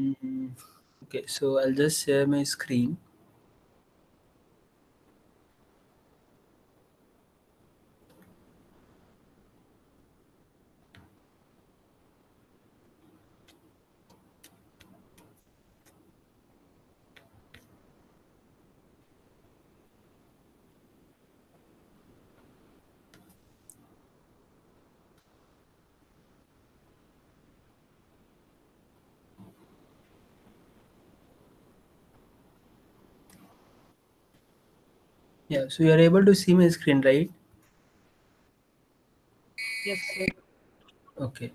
Mm, okay, so I'll just share my screen. Yeah, so you are able to see my screen, right? Yes, sir. Okay.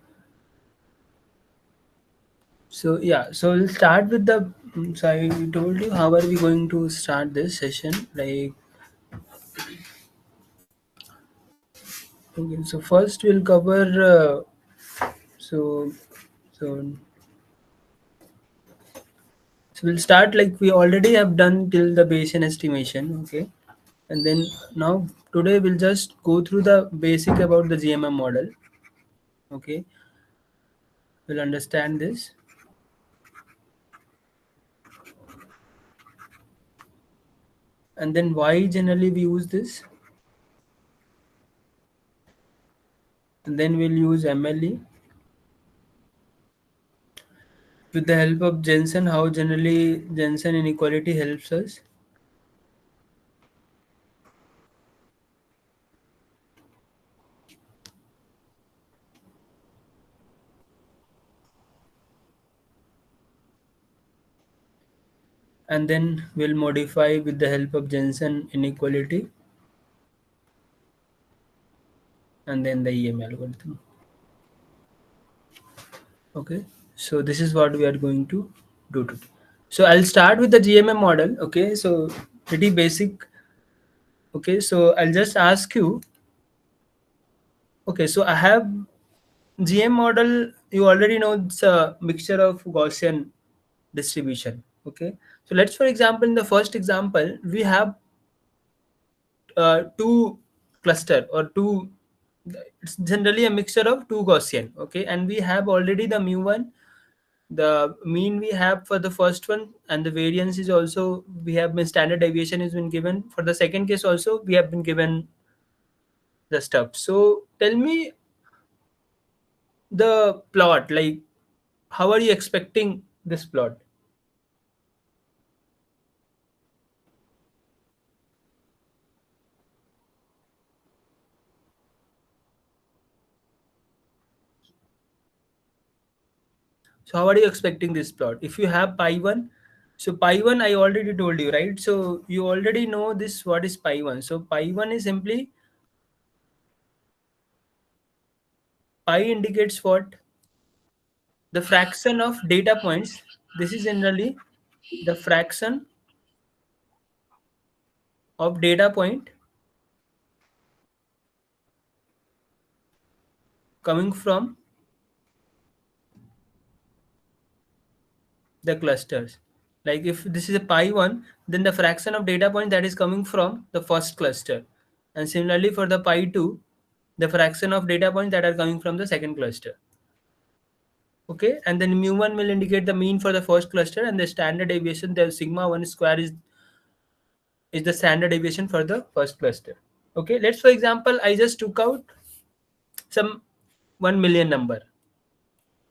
So yeah, so we'll start with the. So I told you how are we going to start this session? Like, okay, so first we'll cover. So so so we'll start like we already have done till the Bayesian estimation. Okay, and then now today we'll just go through the basic about the GMM model. Okay, we'll understand this, and then why generally we use this, and then we'll use MLE with the help of Jensen. How generally Jensen inequality helps us, and then we'll modify with the help of Jensen inequality, and then the EM algorithm. Okay, so this is what we are going to do today. So I'll start with the GMM model. Okay, so pretty basic. Okay, so I'll just ask you. Okay, so I have GM model. You already know it's a mixture of Gaussian distribution. Okay, so let's for example in the first example we have two cluster or two. It's generally a mixture of two Gaussian. Okay, and we have already the mu1, the mean we have for the first one, and the variance is also we have been standard deviation has been given for the second case also we have been given the stuff. So tell me the plot, like how are you expecting this plot? So how are you expecting this plot if you have pi1? So pi1 I already told you, right? So you already know this, what is pi1. So pi1 is simply, pi indicates what? The fraction of data points. This is generally the fraction of data point coming from the clusters. Like if this is a pi1, then the fraction of data point that is coming from the first cluster, and similarly for the pi2, the fraction of data points that are coming from the second cluster. Okay, and then mu1 will indicate the mean for the first cluster, and the standard deviation, the sigma 1 square is the standard deviation for the first cluster. Okay, let's for example I just took out some 1 million number.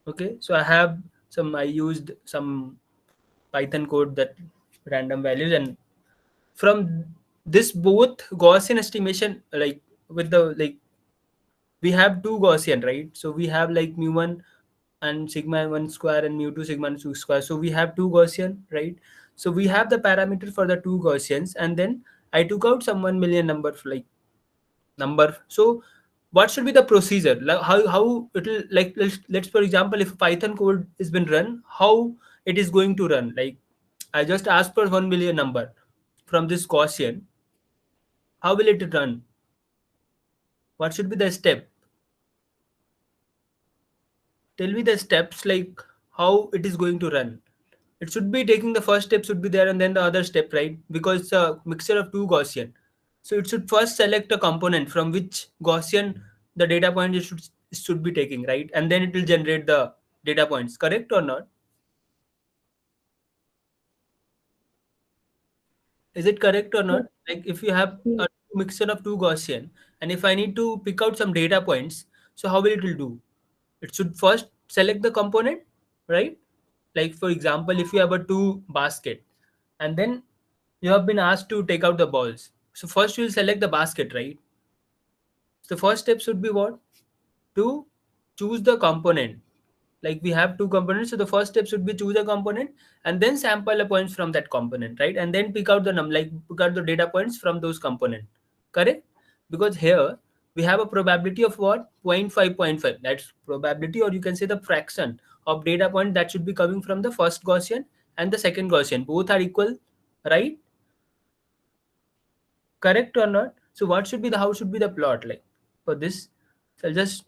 Okay, so I used some Python code that random values, and from this both Gaussian estimation, like with the like we have two Gaussian, right? So we have like mu1 and sigma 1 square and mu2 sigma 2 square. So we have two Gaussian, right? So we have the parameter for the two Gaussians, and then I took out some 1 million number, like number. So what should be the procedure? Like how it will, like let's for example if Python code is been run, how it is going to run? Like I just asked for 1 million number from this Gaussian. How will it run? What should be the step? Tell me the steps, like how it is going to run. It should be taking the first step should be there and then the other step, right? Because it's a mixture of two Gaussian. So it should first select a component from which Gaussian the data point it should be taking, right? And then it will generate the data points, correct or not? Is it correct or Yeah. not? Like if you have Yeah. a mixture of two Gaussian, and if I need to pick out some data points, so how will it will do? It should first select the component, right? Like for example, if you have a two basket, and then you have been asked to take out the balls. So first you will select the basket, right? So the first step should be what? To choose the component. Like we have two components, so the first step should be choose a component and then sample the points from that component, right? And then pick out the like pick out the data points from those component. Correct? Because here we have a probability of what? Zero point 0.5, zero point 0.5. That's probability, or you can say the fraction of data point that should be coming from the first Gaussian and the second Gaussian. Both are equal, right? Correct or not? So what should be the how should be the plot like for this? So I'll just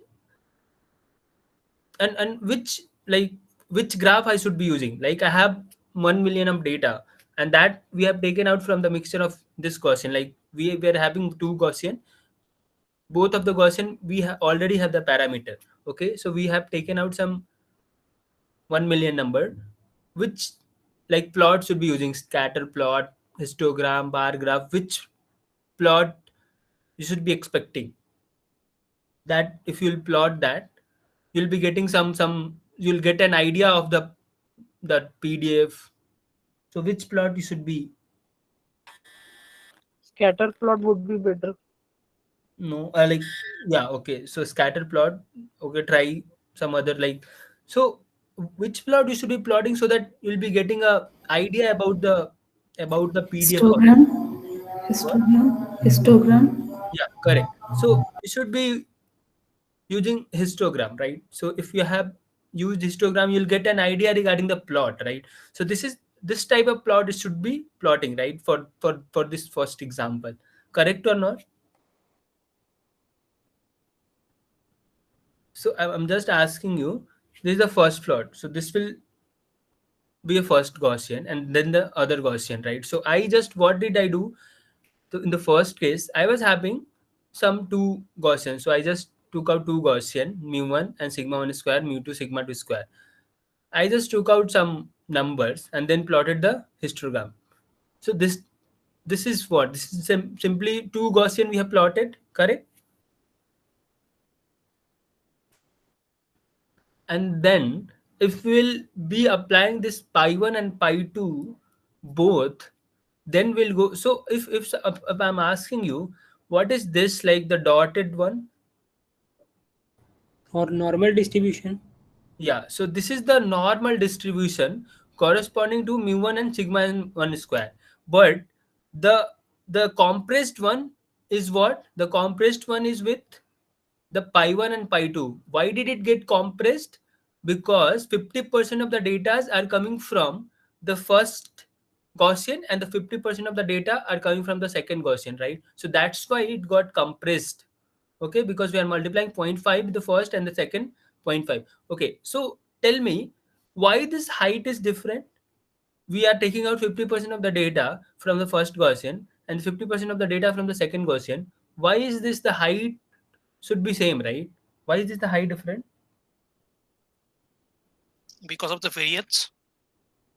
and like which graph I should be using. Like I have 1 million of data, and that we have taken out from the mixture of this Gaussian. Like we were having two Gaussian, both of the Gaussian we already have the parameter. Okay, so we have taken out some 1 million number, which like plot should be using scatter plot, histogram, bar graph. Which plot you should be expecting? That if you'll plot that, you'll be getting some you'll get an idea of the that PDF. So which plot you should be? Scatter plot would be better. No, like yeah, okay. So scatter plot. Okay, try some other like. So which plot you should be plotting so that you'll be getting a idea about the PDF Histogram, function. What? histogram. Yeah, correct. So you should be using histogram, right? So if you have used histogram, you'll get an idea regarding the plot, right? So this type of plot it should be plotting, right? For this first example, correct or not? So I'm just asking you, this is the first plot, so this will be a first Gaussian and then the other Gaussian, right? So I just what did I do? So in the first case I was having some two Gaussian, so I just took out two Gaussian, mu1 and sigma 1 square, mu2 sigma 2 square. I just took out some numbers and then plotted the histogram. So this is what? This is simply two Gaussian we have plotted, correct? And then if we'll be applying this pi1 and pi2 both, then we'll go. So if I'm asking you, what is this like the dotted one? or normal distribution. Yeah, so this is the normal distribution corresponding to mu1 and sigma 1 square. But the the compressed one is what? The compressed one is with the pi 1 and pi 2. Why did it get compressed? Because 50% of the data are coming from the first Gaussian and the 50% of the data are coming from the second Gaussian, right? So that's why it got compressed. Okay, because we are multiplying zero point 0.5 the first and the second zero point 0.5. Okay, so tell me why this height is different. We are taking out 50% of the data from the first Gaussian and 50% of the data from the second Gaussian. Why is this the height should be same, right? Why is this the height different? Because of the variance.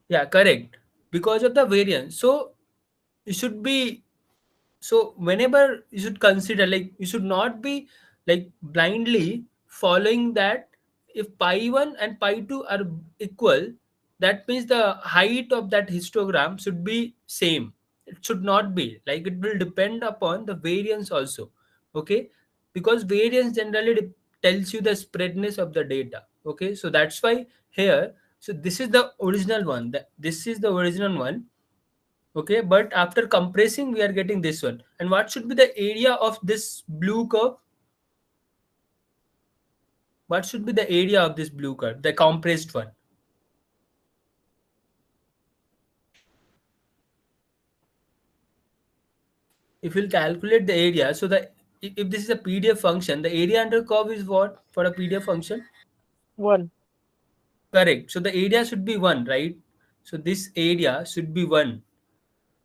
Yeah, correct. Because of the variance. So it should be so whenever you should consider like you should not be like blindly following that if pi 1 and pi 2 are equal, that means the height of that histogram should be same. It should not be like it will depend upon the variance also. Okay, because variance generally tells you the spreadness of the data. Okay, so that's why here, so this is the original one, this is the original one. Okay, but after compressing we are getting this one. And what should be the area of this blue curve? What should be the area of this blue curve, the compressed one? If you'll calculate the area, so the if this is a PDF function, the area under curve is what for a PDF function? One. Correct, so the area should be 1, right? So this area should be 1.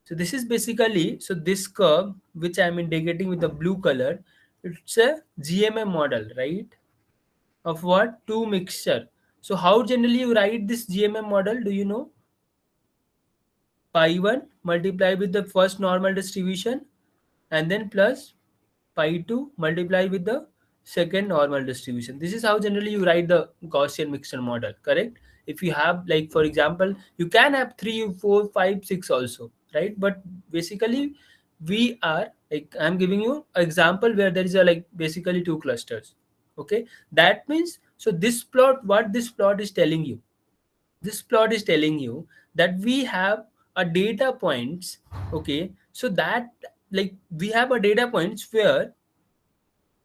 So this is basically, so this curve which I'm indicating with the blue color, it's a GMM model, right? Of what? Two mixture. So how generally you write this GMM model? Do you know? pi1 multiply with the first normal distribution, and then plus pi2 multiply with the second normal distribution. This is how generally you write the Gaussian mixture model, correct? If you have, like, for example, you can have 3, 4, 5, 6 also, right? But basically we are, like, I'm giving you an example where there is a, like, basically two clusters. Okay, that means, so this plot, what this plot is telling you, this plot is telling you that we have a data points. Okay, so that, like, we have a data points where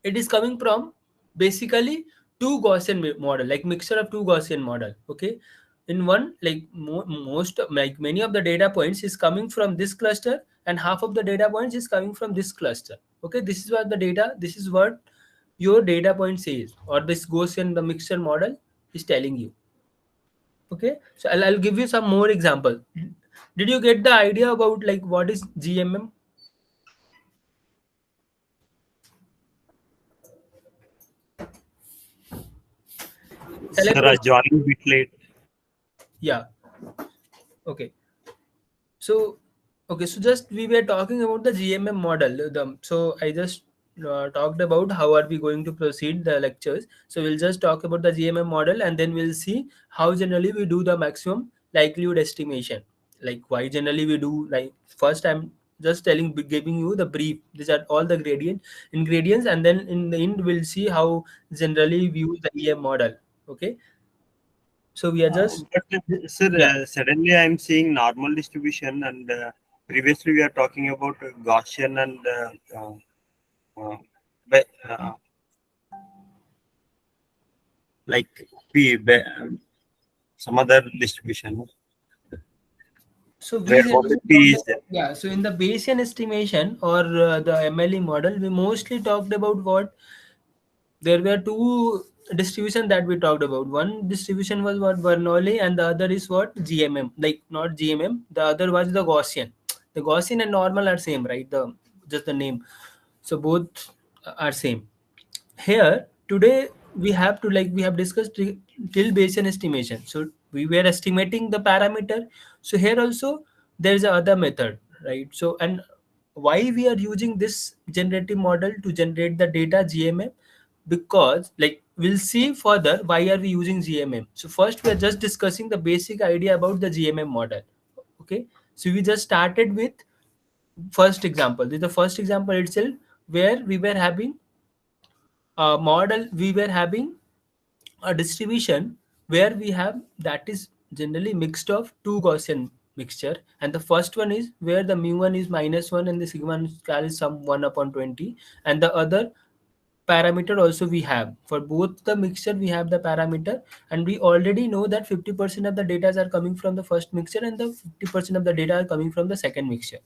it is coming from basically two Gaussian model, like mixture of two Gaussian model. Okay, in one, like, most, like, many of the data points is coming from this cluster, and half of the data points is coming from this cluster. Okay, this is what the data, this is what your data point says, or this Gaussian, the mixture model, is telling you. Okay, so I'll give you some more example. Did you get the idea about, like, what is GMM? Shall I Sir, I proceed? joined a bit late. Yeah. Okay. So, okay, so just we were talking about the GMM model. So I just talked about how are we going to proceed the lectures. So we'll just talk about the GMM model, and then we'll see how generally we do the maximum likelihood estimation. Like, why generally we do, like, first I'm just giving you the brief. These are all the ingredients, and then in the end we'll see how generally we use the EM model. Okay. So we are just, Sir, yeah. suddenly I'm seeing normal distribution, and previously we are talking about Gaussian and be- uh, like some other distribution So we where generally only P talked is there. about, yeah. So in the Bayesian estimation, or the MLE model, we mostly talked about what, there were two distribution that we talked about. One distribution was what, Bernoulli, and the other is what, GMM. Like, not GMM. The other was the Gaussian. The Gaussian and normal are same, right? The, just the name. So both are same. Here today we have to, like, we have discussed till Bayesian estimation, so we were estimating the parameter. So here also there is a other method, right? So, and why we are using this generative model to generate the data, GMM? Because, like, we'll see further why are we using GMM. So first we are just discussing the basic idea about the GMM model. Okay, so we just started with first example. This is the first example itself, where we were having a model, we were having a distribution where we have, that is generally mixed of two Gaussian mixture, and the first one is where the mu1 is -1 and the sigma square is some 1 upon 20, and the other parameter also we have. For both the mixture we have the parameter, and we already know that 50% of the data are coming from the first mixture, and the 50% of the data are coming from the second mixture.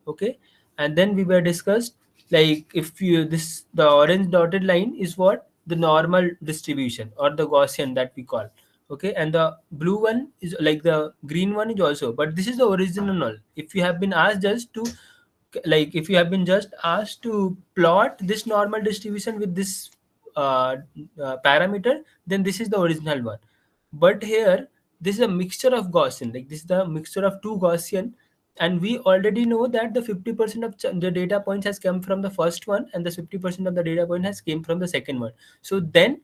Okay, and then we were discussed, like, if you, this, the orange dotted line is what, the normal distribution, or the Gaussian that we call. Okay, and the blue one is, like, the green one is also, but this is the original. If you have been asked just to, like, if you have been just asked to plot this normal distribution with this parameter, then this is the original one. But here this is a mixture of Gaussian, like, this is the mixture of two Gaussian, and we already know that the 50% of the data points has come from the first one, and the 50% of the data point has came from the second one. So then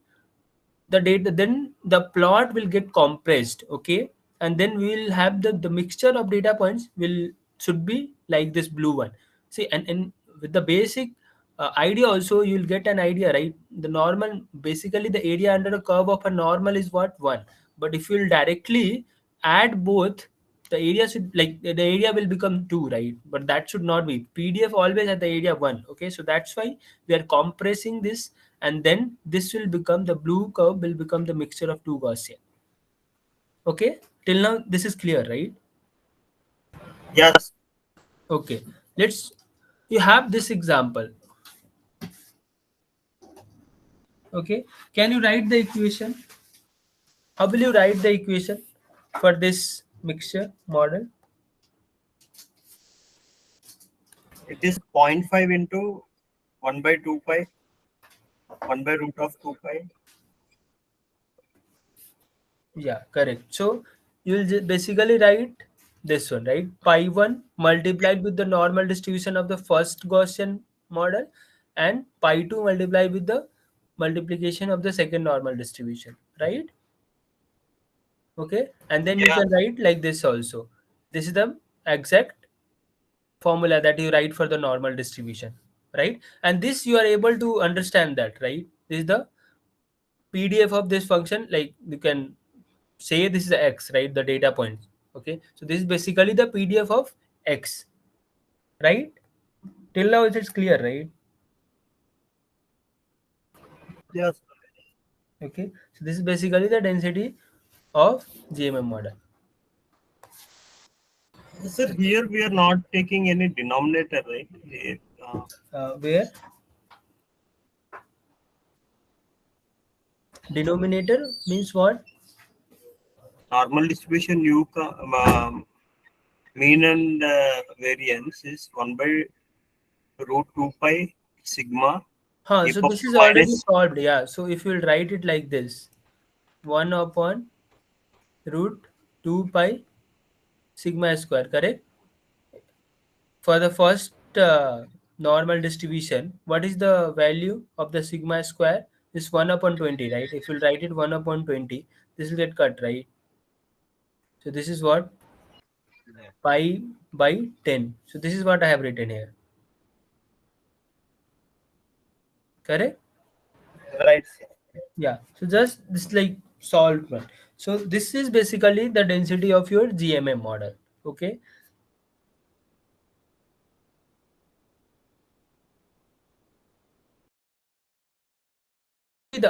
the data, then the plot will get compressed. Okay, and then we will have the mixture of data points will, should be like this blue one. See, and with the basic idea also, you'll get an idea, right? The normal, basically the area under a curve of a normal is what, 1. But if you'll directly add both, the area should, like, the area will become 2, right? But that should not be. PDF always at the area 1. Okay, so that's why we are compressing this, and then this will become, the blue curve will become the mixture of two Gaussian. Okay, till now this is clear, right? Yes. Okay, let's, you have this example. Okay, can you write the equation? How will you write the equation for this mixture model? It is 0.5 into 1 by 2 pi, 1 by root of 2 pi. Yeah, correct. So you will basically write this one, right? Pi1 multiplied with the normal distribution of the first Gaussian model, and pi2 multiplied with the multiplication of the second normal distribution, right? Okay, and then you Yeah. can write like this also. This is the exact formula that you write for the normal distribution, right? And this you are able to understand that, right? This is the PDF of this function. Like you can say this is the x, right? The data point. Okay, so this is basically the PDF of x, right? Till now it's clear, right? Yes. Okay, so this is basically the density of GMM model. Sir, here we are not taking any denominator, right? Where denominator means what? Normal distribution mean and variance is 1 by root 2 pi sigma a So power this is already minus. solved. Yeah. So if you will write it like this, 1 upon root 2 pi sigma square, correct? For the first normal distribution, what is the value of the sigma square? Is 1 upon 20, right? If you write it 1 upon 20, this will get cut, right? So this is what? Pi by 10. So this is what I have written here. Correct? Right. Yeah. So just this like solved one. So this is basically the density of your GMM model. Okay.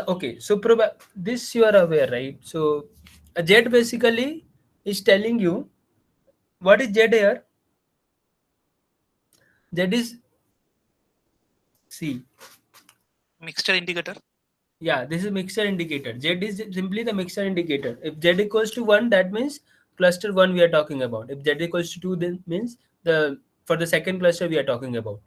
Okay. So this you are aware, right? So a jet basically is telling you what is jet here. Jet is C. Mixture indicator. Yeah, this is mixture indicator. Z is simply the mixture indicator. If Z equals to 1, that means cluster 1 we are talking about. If Z equals to 2, then means the for the second cluster we are talking about.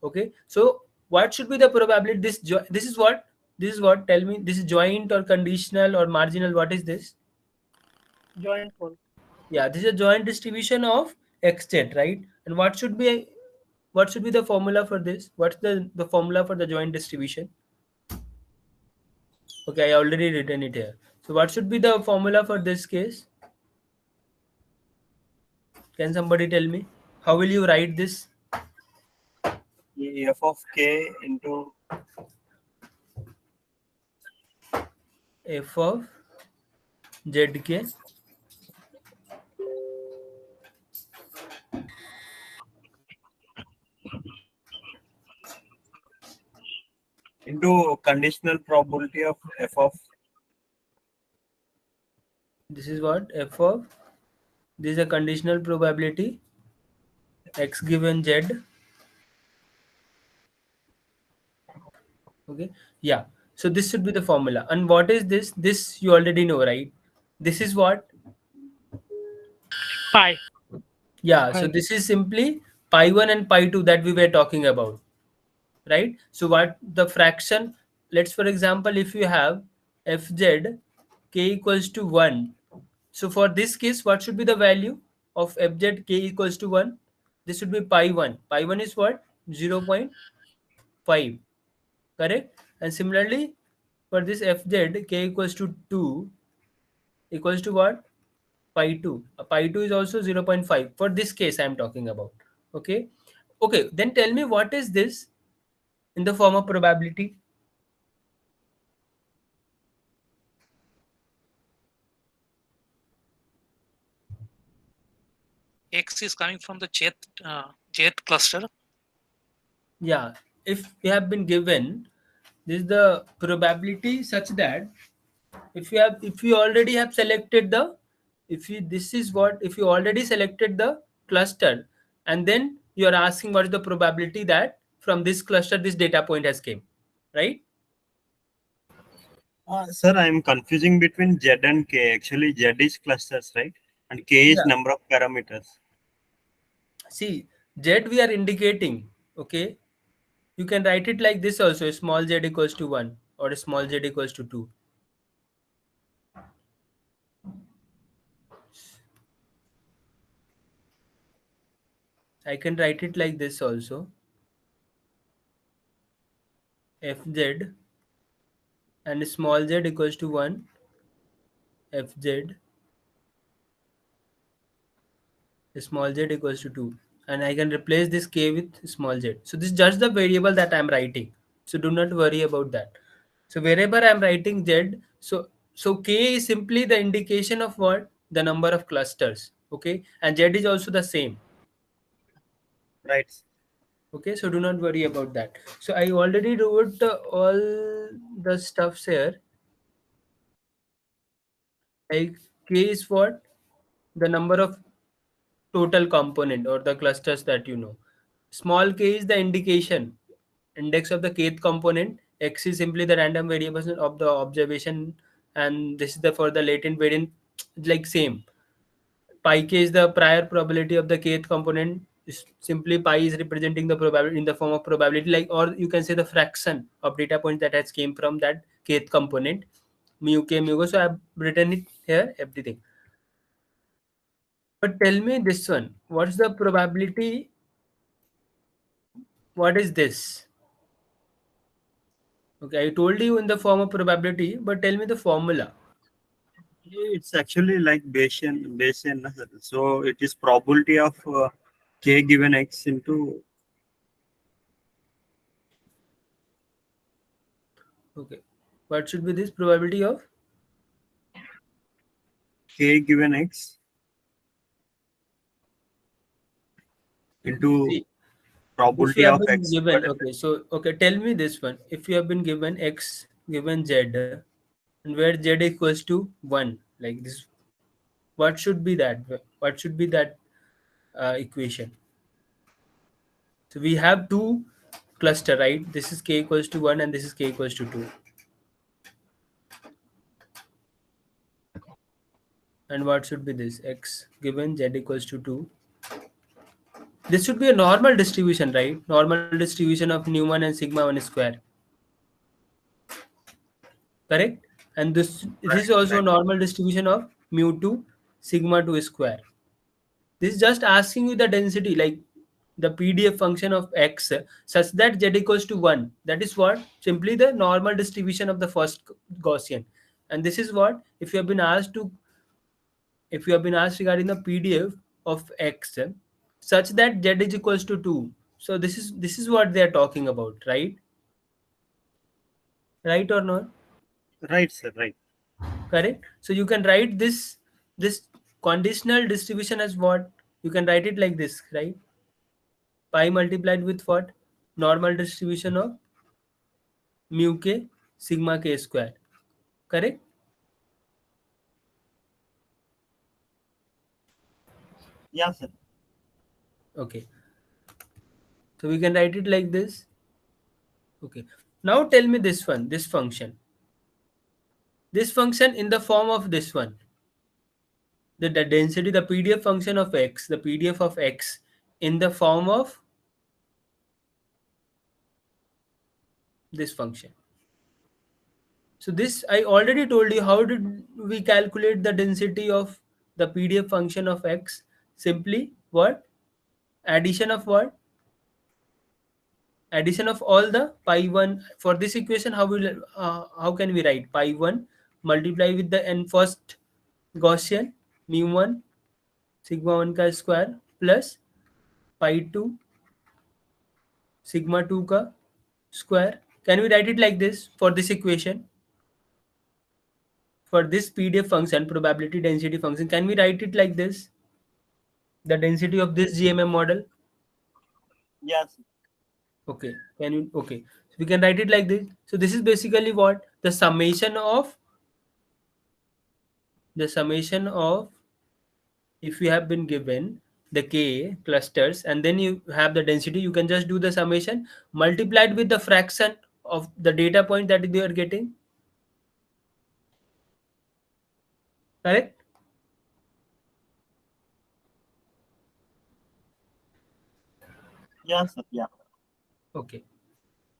Okay. So what should be the probability? This is what? This is what? Tell me. This is joint or conditional or marginal? What is this? Joint one. Yeah, this is a joint distribution of xz, right? And what should be the formula for this? What's the formula for the joint distribution? Okay, I already written it here. So what should be the formula for this case? Can somebody tell me? How will you write this? F of k into F of zk into conditional probability of f of. this is what f of this is a conditional probability x given z. Okay, yeah. So this should be the formula. And what is this? This you already know, right? This is what? Pi. Yeah. So Pi. this is simply pi 1 and pi 2 that we were talking about, right? So what the fraction? Let's for example, if you have fz k equals to 1. So for this case, what should be the value of fz k equals to 1? This should be pi 1. Pi 1 is what? 0.5. Correct? And similarly, for this fz k equals to 2 equals to what? Pi 2. Pi 2 is also 0.5. For this case, I am talking about. Okay? Okay, then tell me what is this in the form of probability? X is coming from the jth cluster. Yeah, if we have been given this is the probability such that if you already have selected the if you this is what if you already selected the cluster, and then you are asking what is the probability that from this cluster this data point has came, right? Sir, I am confusing between z and k. Actually, z is clusters, right? And k is Yeah. number of parameters. See, z we are indicating. Okay, you can write it like this also: small z equals to 1 or small z equals to 2. I can write it like this also. Fz and small z equals to 1, Fz small z equals to 2, and I can replace this k with small z. So this is just the variable that I'm writing, so do not worry about that. So wherever I'm writing z, so k is simply the indication of what, the number of clusters, okay, and z is also the same, Right. okay, so do not worry about that. So I already wrote all the stuffs here, like k is what, the number of total component or the clusters that you know. Small k is the indication, index of the kth component. X is simply the random variables of the observation, and this is the for the latent variant, like same. Pi k is the prior probability of the kth component. Simply pi is representing the probability in the form of probability, like, or you can say the fraction of data points that has came from that kth component, mu k mu go. So I've written it here, everything. But tell me this one, what's the probability? What is this? Okay, I told you in the form of probability, but tell me the formula. It's actually like Bayesian. So it is probability of k given x into Okay, what should be this probability of? k given x into See, if probability you have of been x. given, okay, so okay, tell me this one. If you have been given x given z, and where z equals to 1, like this, what should be that? What should be that equation? So we have two cluster, right? This is k equals to 1 and this is k equals to 2. And what should be this? X given z equals to 2. This should be a normal distribution, right? Normal distribution of nu1 and sigma 1 square. Correct? And this is also a Right. normal distribution of mu2 sigma 2 square. This is just asking you the density, like the PDF function of x such that z equals to 1. That is what? Simply the normal distribution of the first Gaussian. And this is what, if you have been asked regarding the PDF of x such that z is equals to 2. So this is what they are talking about, right? Right or not? Right, sir. Right. Correct. So you can write this conditional distribution as what? You can write it like this, right? Pi multiplied with what? Normal distribution of mu k sigma k square. Correct? Yeah, sir. Okay. So we can write it like this. Okay. Now tell me this one, this function. This function in the form of this one. The density, the PDF function of x, the PDF of x in the form of this function. So this I already told you. How did we calculate the density of the PDF function of x? Simply what? Addition of what? Addition of all the pi 1. For this equation, how can we write? Pi 1 multiply with the n first Gaussian mu 1 sigma 1 ka square plus pi 2 sigma 2 ka square. Can we write it like this for this equation? For this PDF function, probability density function, can we write it like this? The density of this GMM model. Yes. Okay. Can you? Okay. So we can write it like this. So this is basically what, the summation of if you have been given the k clusters and then you have the density, you can just do the summation multiplied with the fraction of the data point that they are getting. Correct? Yeah, sir. Yeah. Okay.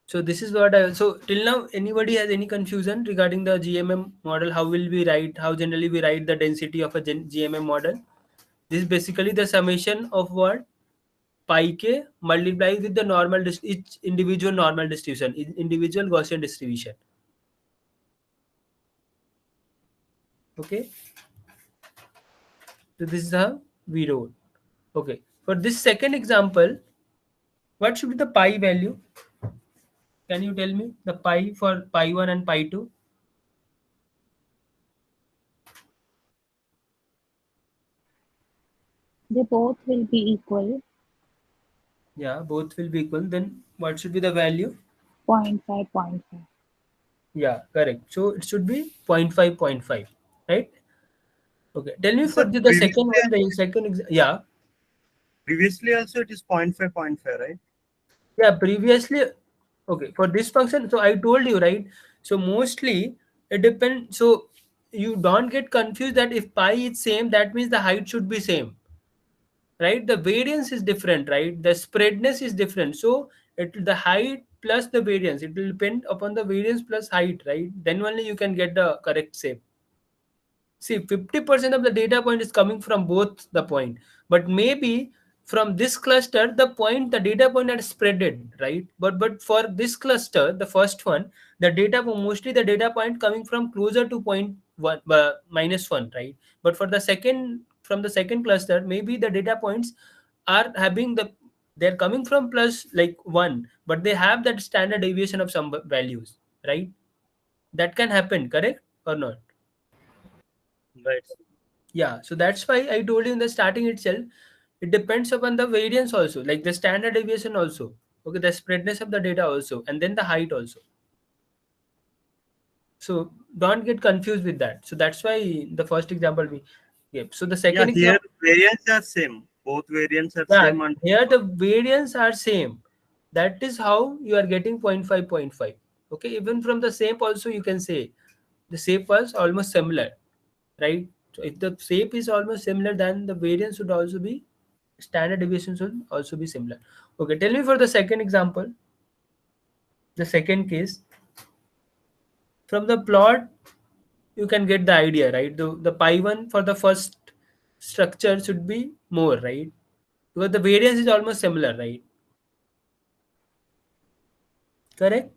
So this is what I, so till now anybody has any confusion regarding the GMM model? How will we write? How generally we write the density of a GMM model? This is basically the summation of what? pi k multiplied with the normal each individual normal distribution, individual Gaussian distribution. Okay, so this is how we wrote. Okay, for this second example, what should be the pi value? Can you tell me the pi for pi 1 and pi 2? They both will be equal. Yeah, both will be equal. Then what should be the value? 0.5, 0.5. Yeah, correct. So it should be 0.5, 0.5, right? Okay. Tell me for Sir, the second one, the second, yeah. previously also it is 0.5, 0.5, right? Yeah, previously, okay, for this function, so I told you, right? So mostly it depends. So you don't get confused that if pi is same, that means the height should be same, right? The variance is different, right? The spreadness is different. So the height plus the variance, it will depend upon the variance plus height, right? Then only you can get the correct shape. See, 50% of the data point is coming from both the point, but maybe from this cluster, the data point had spreaded, right? But for this cluster, the first one, the data mostly the data point coming from closer to point one minus one, right? But for the second from the second cluster, maybe the data points are having they're coming from plus like one, but they have that standard deviation of some values, right? That can happen, correct or not? Right. Yeah, so that's why I told you in the starting itself, it depends upon the variance also, like the standard deviation also. Okay, the spreadness of the data also, and then the height also. So don't get confused with that. So that's why the first example we gave. So the Yeah, second here example, variants are same. Both variants are yeah, same and here the variance are same. That is how you are getting 0.5, 0.5. Okay, even from the shape also you can say the shape was almost similar, right? So if the shape is almost similar, then the variance should also be standard deviation should also be similar. Okay, tell me for the second example, the second case. From the plot, you can get the idea, right? The pi one for the first structure should be more, right? Because the variance is almost similar, right? Correct?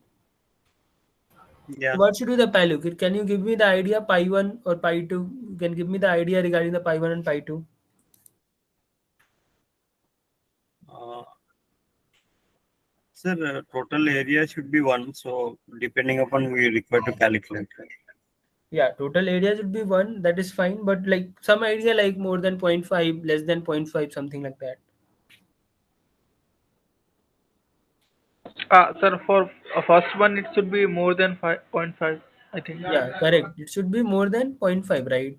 yeah. So what should be the value? Can you give me the idea pi 1 or pi 2? You can give me the idea regarding the pi 1 and pi 2. Uh, Sir, total area should be 1. So depending upon we require to calculate. Yeah, total area should be 1. That is fine. But like some idea like more than 0.5, less than 0.5, something like that. Sir, for first one, it should be more than 5.5, I think. Yeah, correct. It should be more than 0.5, right?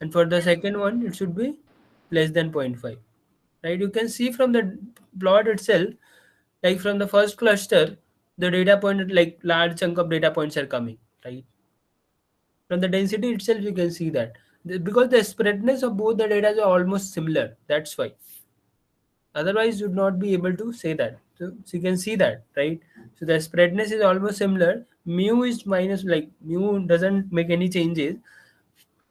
And for the second one, it should be less than 0.5, right? You can see from the plot itself, like from the first cluster, the data point, like large chunk of data points are coming, right? From the density itself, you can see that. Because the spreadness of both the data are almost similar. That's why. Otherwise, you would not be able to say that. So you can see that, right? So the spreadness is almost similar. Mu is minus, like mu doesn't make any changes,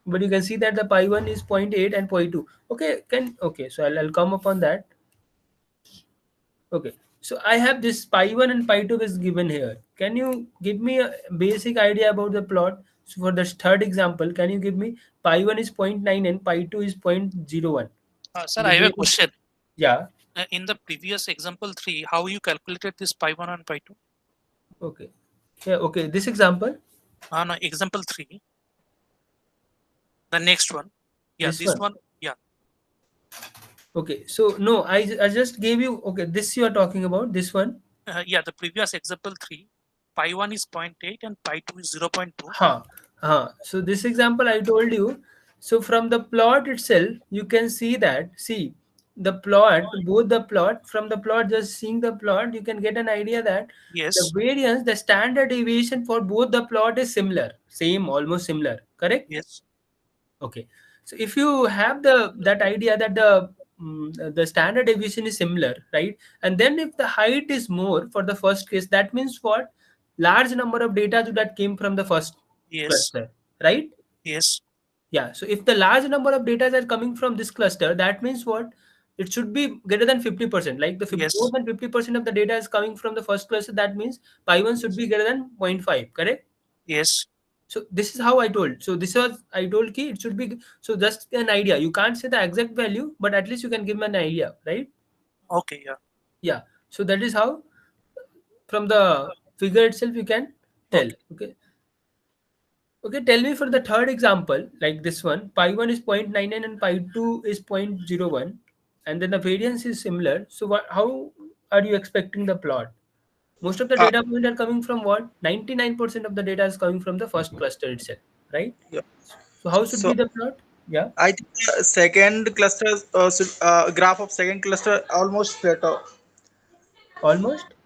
but you can see that the pi 1 is 0.8 and pi 2. Okay, so I'll come upon that. Okay, so I have this pi 1 and pi 2 is given here. Can you give me a basic idea about the plot? So for the third example, can you give me pi 1 is 0.9 and pi 2 is 0.01? Sir, The I have a basic- question. Yeah, In the previous example 3, how you calculated this pi 1 and pi 2? okay. Yeah, okay, this example, No, example 3, the next one. Yeah, this this one. one. Yeah, Okay, so no, I just gave you, okay, this you are talking about, this one. yeah, the previous example 3, pi 1 is 0.8 and pi 2 is 0.2. So this example I told you. So from the plot itself, you can see that. See the plot, both the plot. From the plot, just seeing the plot, you can get an idea that the Yes, variance, the standard deviation for both the plot is similar, same, almost similar. Correct? yes, Okay. So if you have that idea that the standard deviation is similar, right? And then if the height is more for the first case, that means what? Large number of data that came from the first yes, cluster, right? yes, Yeah. So if the large number of data are coming from this cluster, that means what? it should be greater than 50%. Like Yes. more than 50% of the data is coming from the first cluster. That means pi1 should be greater than 0.5. Correct? Yes. So this is how I told. So this was I told ki it should be, so just an idea. You can't say the exact value, but at least you can give me an idea, right? Okay. Yeah. Yeah. So that is how from the figure itself you can tell. Okay. Okay. Okay, tell me for the third example, like this one, pi1 is 0.99 and pi2 is 0.01, and then the variance is similar. So how are you expecting the plot? Most of the Uh, data points are coming from what? 99% of the data is coming from the first cluster itself, right? yeah. So how should So be the plot? Yeah, I think second cluster, graph of second cluster almost flatter, almost.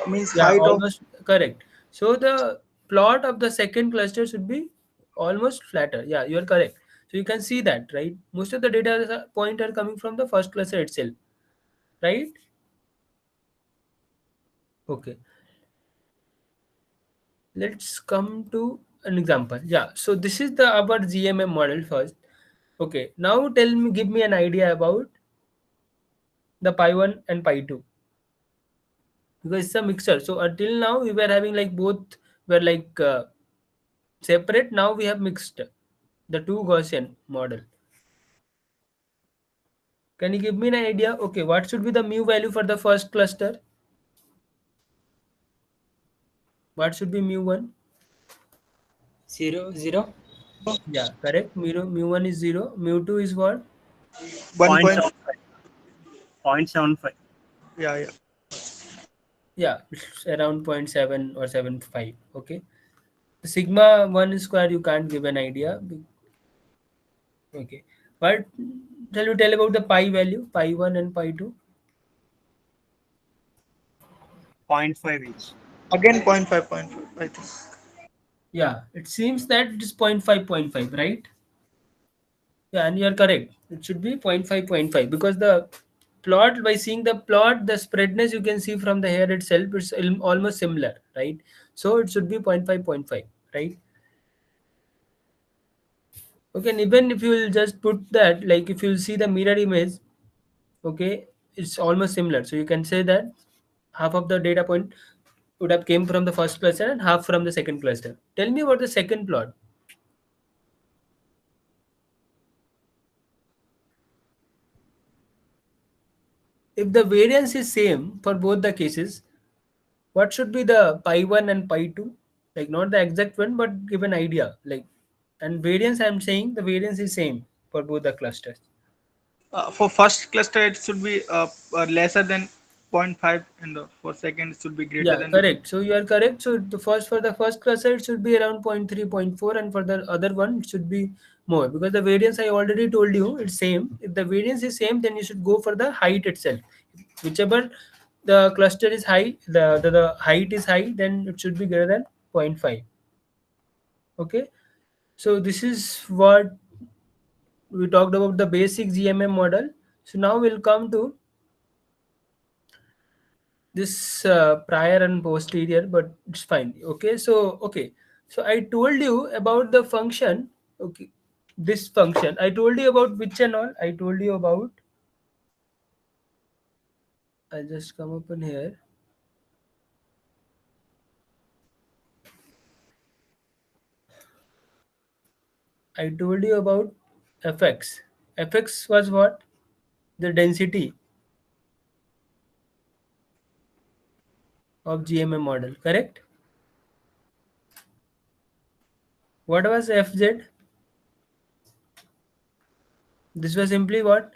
means Yeah, height of almost correct. So the plot of the second cluster should be almost flatter. Yeah, you are correct. So you can see that, right? Most of the data point are coming from the first cluster itself, right? Okay, let's come to an example. Yeah, so this is the our GMM model first. Okay, now tell me, give me an idea about the pi 1 and pi 2, because it's a mixture. So until now we were having like both were like separate. Now we have mixed the two Gaussian model. Can you give me an idea? Okay, what should be the mu value for the first cluster? What should be mu 1? 0, 0. Yeah, correct. Mu 1 is 0. Mu 2 is what? 1.5. 0.75. Yeah, yeah. Yeah, it's around 0.7 or 0.75. Okay. The sigma 1 square, you can't give an idea. Okay. But shall you tell about the pi value? Pi 1 and pi 2? 0.5 each. Again 0.5, I think. Yeah, it seems that it is 0.5, 0.5, right? Yeah, and you're correct. It should be 0.5, 0.5, because the plot, by seeing the plot, the spreadness you can see from the hair itself, it's almost similar, right? So it should be 0.5, 0.5, right? Okay, and even if you will just put that, like if you see the mirror image, okay, it's almost similar. So you can say that half of the data point would have came from the first cluster and half from the second cluster. Tell me about the second plot. If the variance is same for both the cases, what should be the pi 1 and pi 2? Like not the exact one, but give an idea. Like, and variance, I'm saying the variance is same for both the clusters. For first cluster, it should be lesser than zero point 0.5, and for second, it should be greater Yeah, than. correct. So you are correct. So the first, for the first cluster it should be around zero point 0.3, zero point 0.4, and for the other one it should be more, because the variance I already told you it's same. If the variance is same, then you should go for the height itself. Whichever the cluster is high, the height is high, then it should be greater than 0.5. Okay. So this is what we talked about, the basic GMM model. So now we'll come to this prior and posterior, but it's fine. Okay, so so I told you about the function. Okay, this function I told you about, which and all I told you about. I'll just come up in here. I told you about fx. Fx was what? The density of GMM model, correct? What was fz? This was simply what?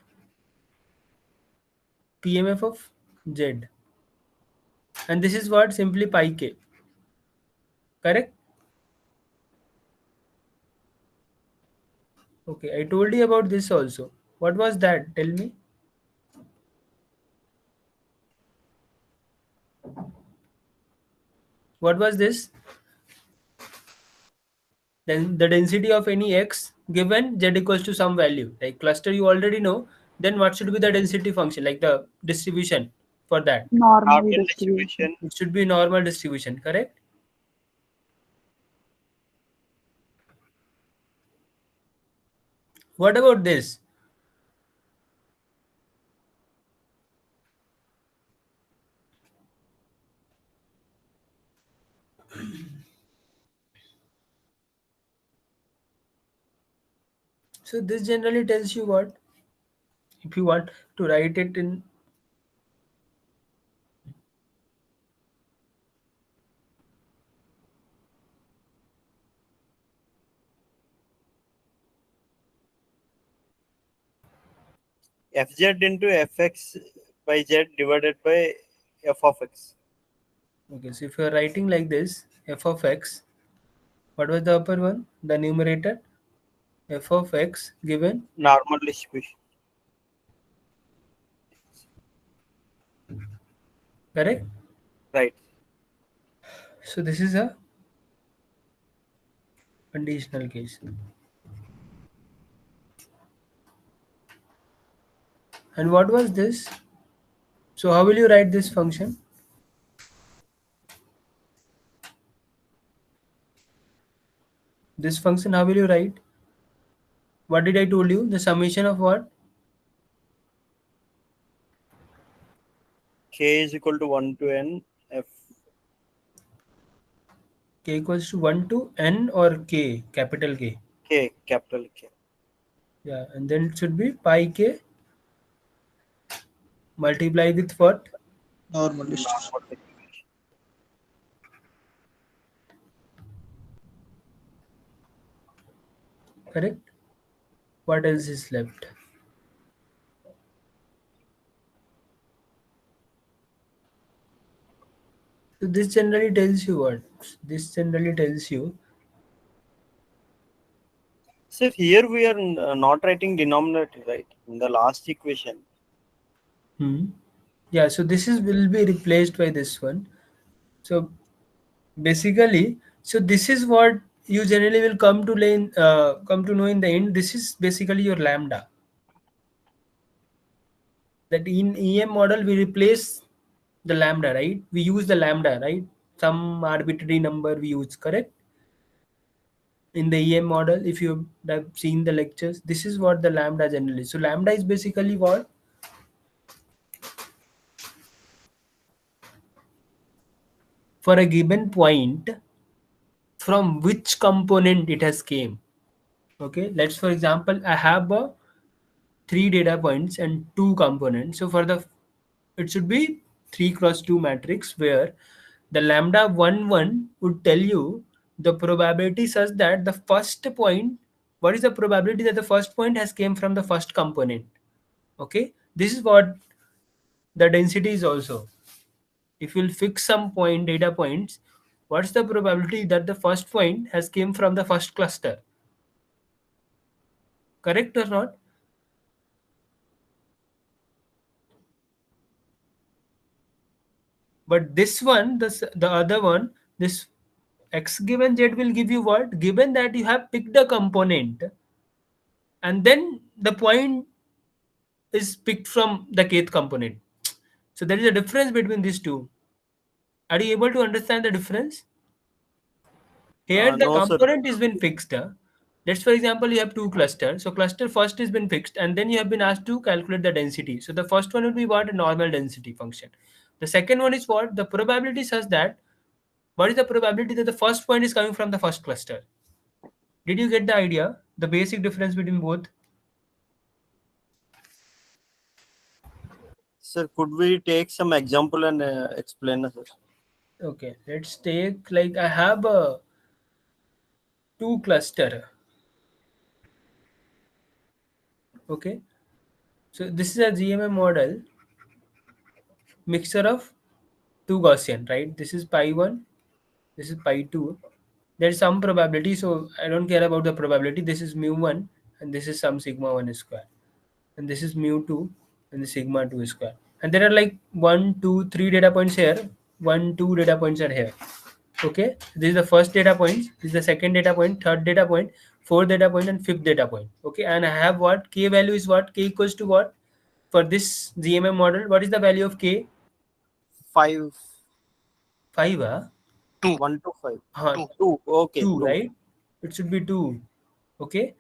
PMF of z. And this is what? Simply pi k, correct? Okay, I told you about this also. What was that? Tell me. What was this? Then the density of any x given z equals to some value. Like cluster you already know. Then what should be the density function? Like the distribution for that. Normal Normal distribution. distribution. It should be normal distribution, correct? What about this? So this generally tells you what, if you want to write it in Fz into fx by z divided by f of x. okay, so if you are writing like this, f of x, what was the upper one? The numerator, f of x given, Normal distribution. correct? Right. So this is a conditional case. And what was this? So how will you write this function? This function, how will you write? What did I told you? The summation of what? K is equal to 1 to n f. K equals to 1 to n or k, capital K. K, capital K. Yeah, and then it should be pi k multiply with what? Normal distribution. Normal distribution. Correct? What else is left? So this generally tells you what? This generally tells you. Sir, here we are not writing denominator, right? In the last equation. Yeah, so this is will be replaced by this one. So basically, so this is what you generally will come to know in the end. This is basically your lambda. That in EM model we replace the lambda, right? We use the lambda, right? Some arbitrary number we use, correct? In the EM model, if you have seen the lectures, this is what the lambda generally. So lambda is basically what? For a given point, from which component it has came. Okay, let's for example, I have a 3 data points and 2 components. So for the, it should be 3 cross 2 matrix where the lambda 1 1 would tell you the probability such that the first point, what is the probability that the first point has came from the first component. Okay, this is what the density is also. If you'll fix some point data points, what's the probability that the first point has came from the first cluster? Correct or not? But this one, the other one, this x given z will give you what? Given that you have picked a component and then the point is picked from the kth component. So there is a difference between these two. Are you able to understand the difference? Here the No, sir. component is been fixed. Let's for example you have two clusters. So cluster first has been fixed and then you have been asked to calculate the density. So the first one will be what? A normal density function. The second one is what? The probability such that what is the probability that the first point is coming from the first cluster? Did you get the idea? The basic difference between both? Sir, could we take some example and explain, sir? Okay, let's take like I have a two cluster. Okay, so this is a GMM model mixture of two Gaussian, right? This is pi 1, this is pi 2. There's some probability, so I don't care about the probability. This is mu 1 and this is some sigma 1 square. And this is mu 2 and the sigma 2 square. And there are like 1, 2, 3 data points here. 1, 2 data points are here. Okay, this is the first data point, this is the second data point, third data point, fourth data point, and fifth data point. Okay, and I have what? K value is what? K equals to what? For this GMM model, what is the value of K? 5. 5, huh? 2. 1 to 5. Huh, 2. Okay. 2, 2. right? It should be 2. Okay.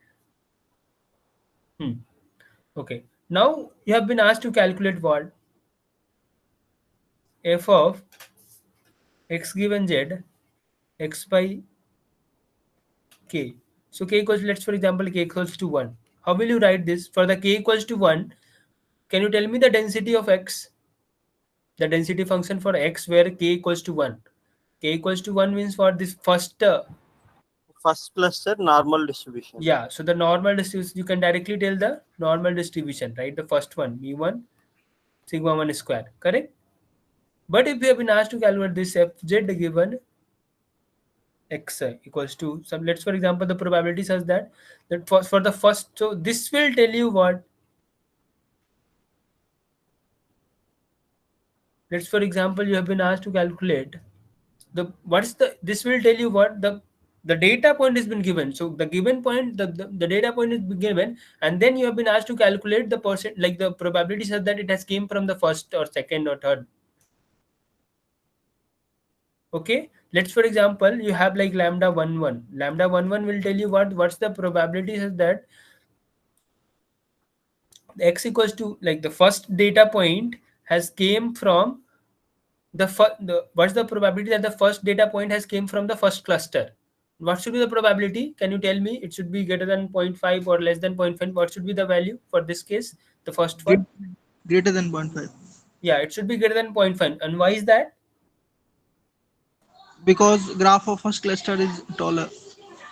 Okay. Now you have been asked to calculate what? F of x given z, x by k. So k equals, let's for example, k equals to 1. How will you write this? For the k equals to 1, can you tell me the density of x? The density function for x where k equals to 1. K equals to 1 means for this first, First cluster normal distribution. yeah, so the normal distribution, you can directly tell the normal distribution, right? The first one, mu1 sigma 1 square, correct? But if you have been asked to calculate this fz given x equals to some, let's for example, the probability says that for the first, so this will tell you what, let's for example, you have been asked to calculate the, what's the, this will tell you what the data point has been given. So the given point, the data point is been given, and then you have been asked to calculate the percent, like the probability says that it has came from the first or second or third. Okay, let's for example, you have like lambda 1 1. Lambda 1 1 will tell you what's the probability is that x equals to, like the first data point has came from what's the probability that the first data point has came from the first cluster? What should be the probability? Can you tell me? It should be greater than 0.5 or less than 0.5. What should be the value for this case? The first one? Greater than 0.5. Yeah, it should be greater than 0.5. And why is that? Because graph of first cluster is taller.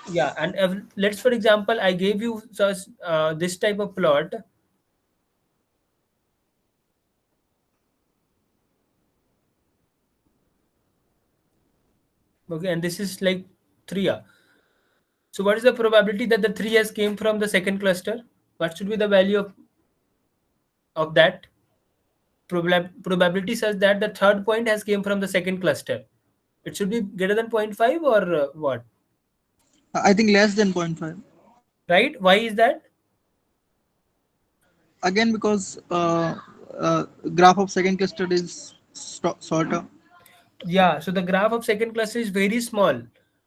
Yeah, and let's for example, I gave you such this type of plot. Okay, and this is like 3. So what is the probability that the 3 has came from the second cluster? What should be the value of that? Probability such that the third point has came from the second cluster. It should be greater than 0.5 or what? I think less than 0.5. Right? Why is that? Again, because graph of second cluster is shorter. Yeah, so the graph of second cluster is very small.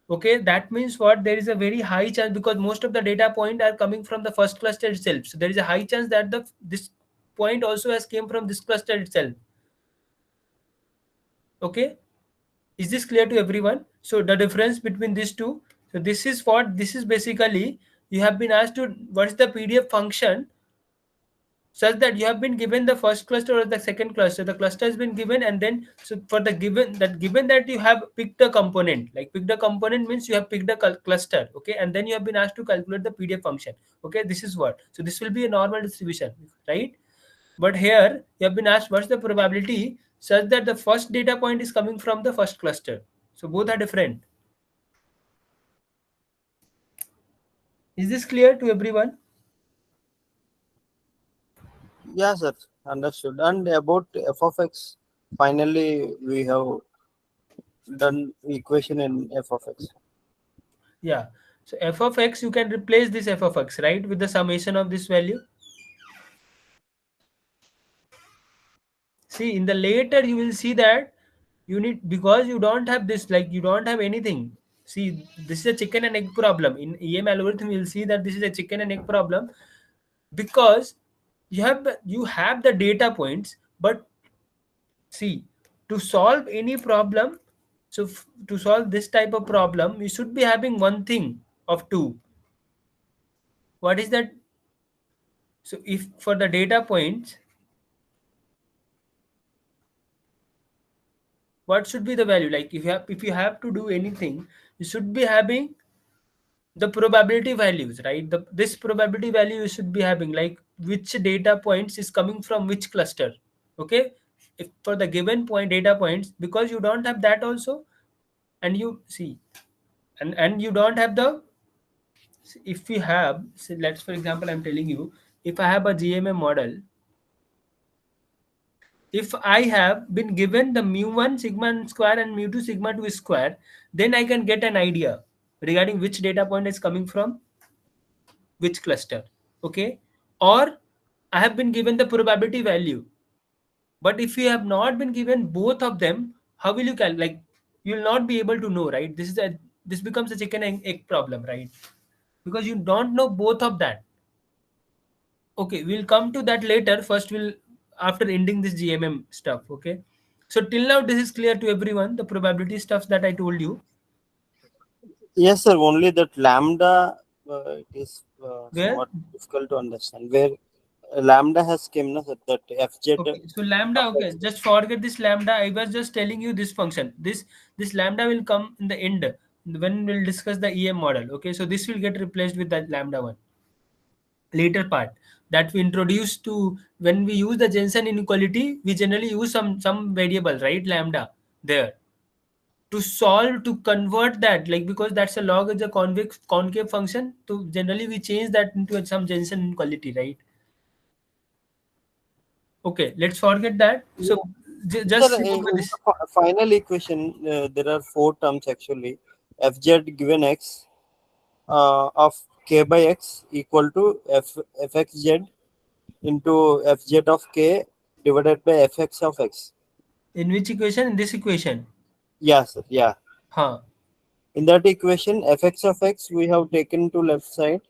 Okay, that means what? There is a very high chance, because most of the data point are coming from the first cluster itself. So there is a high chance that this point also has came from this cluster itself. Okay, is this clear to everyone? So the difference between these two, so this is what, this is basically, you have been asked to, what is the PDF function such that you have been given the first cluster or the second cluster, the cluster has been given, and then so for the given that you have picked a component, like picked a component means you have picked a cluster, okay, and then you have been asked to calculate the PDF function. Okay, this is what, so this will be a normal distribution, right? But here you have been asked what's the probability such that the first data point is coming from the first cluster. So both are different. Is this clear to everyone? Yeah, sir. Understood. And about f of x, finally we have done equation in f of x. Yeah. So f of x, you can replace this f of x, right, with the summation of this value. See, in the later you will see that you need, because you don't have this, like you don't have anything. See, this is a chicken and egg problem. In EM algorithm, you'll see that this is a chicken and egg problem, because you have the data points, but see, to solve any problem, so to solve this type of problem, you should be having one thing of two. What is that? So if for the data points, what should be the value? Like if you have to do anything, you should be having the probability values, right? This probability value you should be having, like which data points is coming from which cluster. Okay, if for the given point data points, because you don't have that also, and you see, and you don't have the, if we have, so let's for example, I'm telling you, if I have a GMM model, if I have been given the mu1 sigma square and mu2 sigma 2 square, then I can get an idea regarding which data point is coming from which cluster. Okay, or I have been given the probability value, but if you have not been given both of them, how will you calculate? Like, you will not be able to know, right? This becomes a chicken and egg problem, right? Because you don't know both of that. Okay, we'll come to that later. First, we'll, after ending this GMM stuff. Okay, so till now this is clear to everyone, the probability stuff that I told you. Yes, sir. Only that lambda it is Where? somewhat difficult to understand. Where lambda has came na, sir, that fz Okay, so lambda, of okay, x. just forget this lambda. I was just telling you this function. This lambda will come in the end when we'll discuss the EM model. Okay, so this will get replaced with that lambda one later part that we introduced to when we use the Jensen inequality. We generally use some variable, right, lambda there to solve to convert that, like, because that's a log is a convex concave function. So generally we change that into some Jensen inequality, right? Okay, let's forget that. So Yeah. Sir, just in remember the this. final equation, there are four terms actually. Fz given x of k by x equal to fxz into fz of k divided by fx of x. In which equation? In this equation. Yeah, sir. Yeah. Huh. In that equation, fx of x we have taken to left side.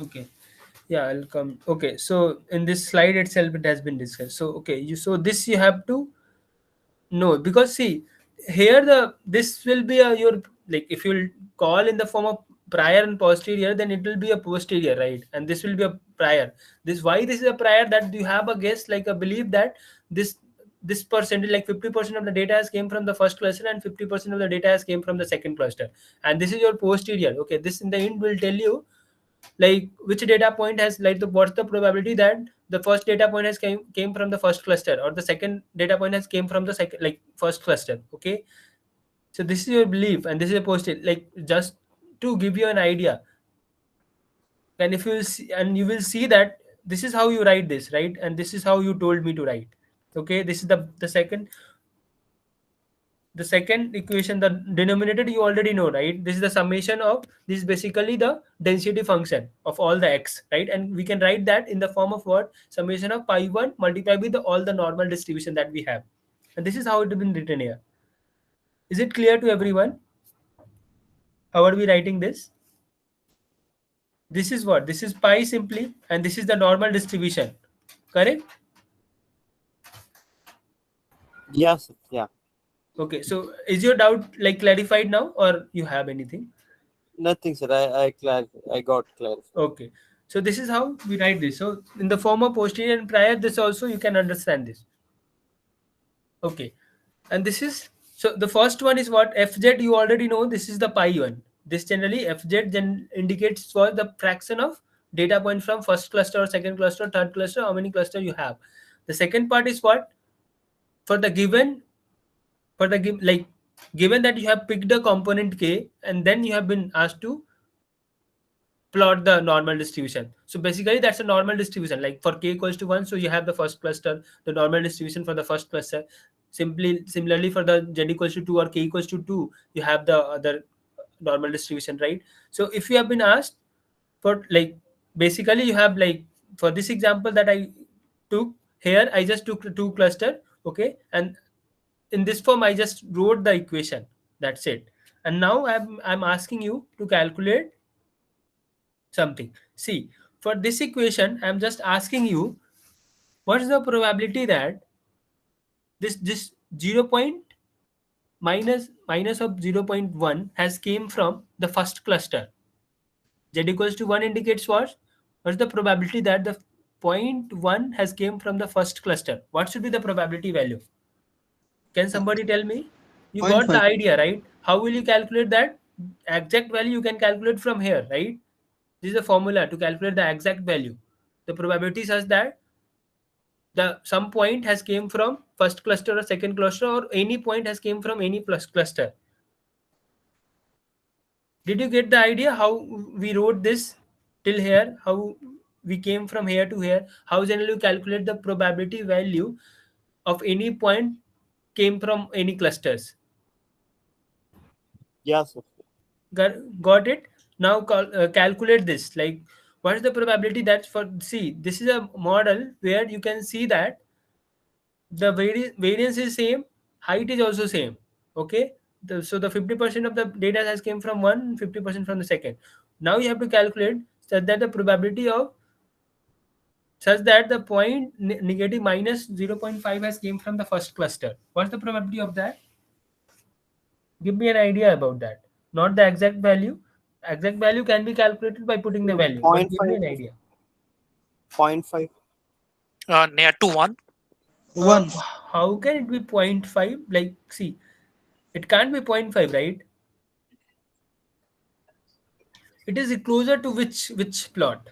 Okay. Yeah, I'll come. Okay, so in this slide itself, it has been discussed. So okay, so this you have to know, because see here this will be a your, like, if you'll call in the form of prior and posterior, then it will be a posterior, right? And this will be a prior. Why this is a prior, that you have a guess, like a belief that this this percentage, like 50% of the data has came from the first cluster and 50% of the data has came from the second cluster, and this is your posterior. Okay, this in the end will tell you like which data point has, like, what's the probability that the first data point has came from the first cluster, or the second data point has came from the second, like, first cluster. Okay, so this is your belief and this is a post-it, like, just to give you an idea. And if you see, and you will see that this is how you write this, right? And this is how you told me to write. Okay, this is the second equation. The denominator you already know, right? This is the summation of, this is basically the density function of all the x, right? And we can write that in the form of what? Summation of pi 1 multiplied with all the normal distribution that we have. And this is how it has been written here. Is it clear to everyone? How are we writing this? This is what? This is pi simply, and this is the normal distribution. Correct? Yeah, sir. Yeah. Okay, so is your doubt, like, clarified now, or you have anything? Nothing, sir. I got clarified. Okay, so this is how we write this. So in the form of posterior and prior, this also you can understand this. Okay, and this is, so the first one is what? Fz, you already know, this is the pi one. This generally Fz then indicates for the fraction of data point from first cluster or second cluster, third cluster, how many cluster you have. The second part is what? For the given, like, given that you have picked a component k and then you have been asked to plot the normal distribution. So basically that's a normal distribution, like for k equals to 1, so you have the first cluster, the normal distribution for the first cluster. Similarly for the z equals to 2 or k equals to 2, you have the other normal distribution, right? So if you have been asked for, like, basically you have, like, for this example that I took here, I just took the two cluster. Okay, and in this form I just wrote the equation, that's it. And now I'm asking you to calculate something. See, for this equation, I'm just asking you what's the probability that this 0 point minus of 0.1 has came from the first cluster. Z equals to 1 indicates what? What's the probability that the point 1 has came from the first cluster? What should be the probability value? Can somebody tell me? You Point got the five. idea, right? How will you calculate that? Exact value you can calculate from here, right? This is the formula to calculate the exact value. The probability such that the some point has came from first cluster or second cluster, or any point has came from any plus cluster. Did you get the idea how we wrote this till here? How we came from here to here? How generally you calculate the probability value of any point came from any clusters? Yeah, sir. Got it? Now calculate this. Like, what is the probability that, for, see, this is a model where you can see that the variance is same, height is also same. Okay, so the 50% of the data has came from one, 50% from the second. Now you have to calculate such that the probability of, such that the point negative minus 0.5 has came from the first cluster. What's the probability of that? Give me an idea about that. Not the exact value, Exact value can be calculated by putting the value, but give me an idea. 0.5. Near to 1. 1. How can it be 0.5? Like, see, it can't be 0.5, right? It is closer to which plot?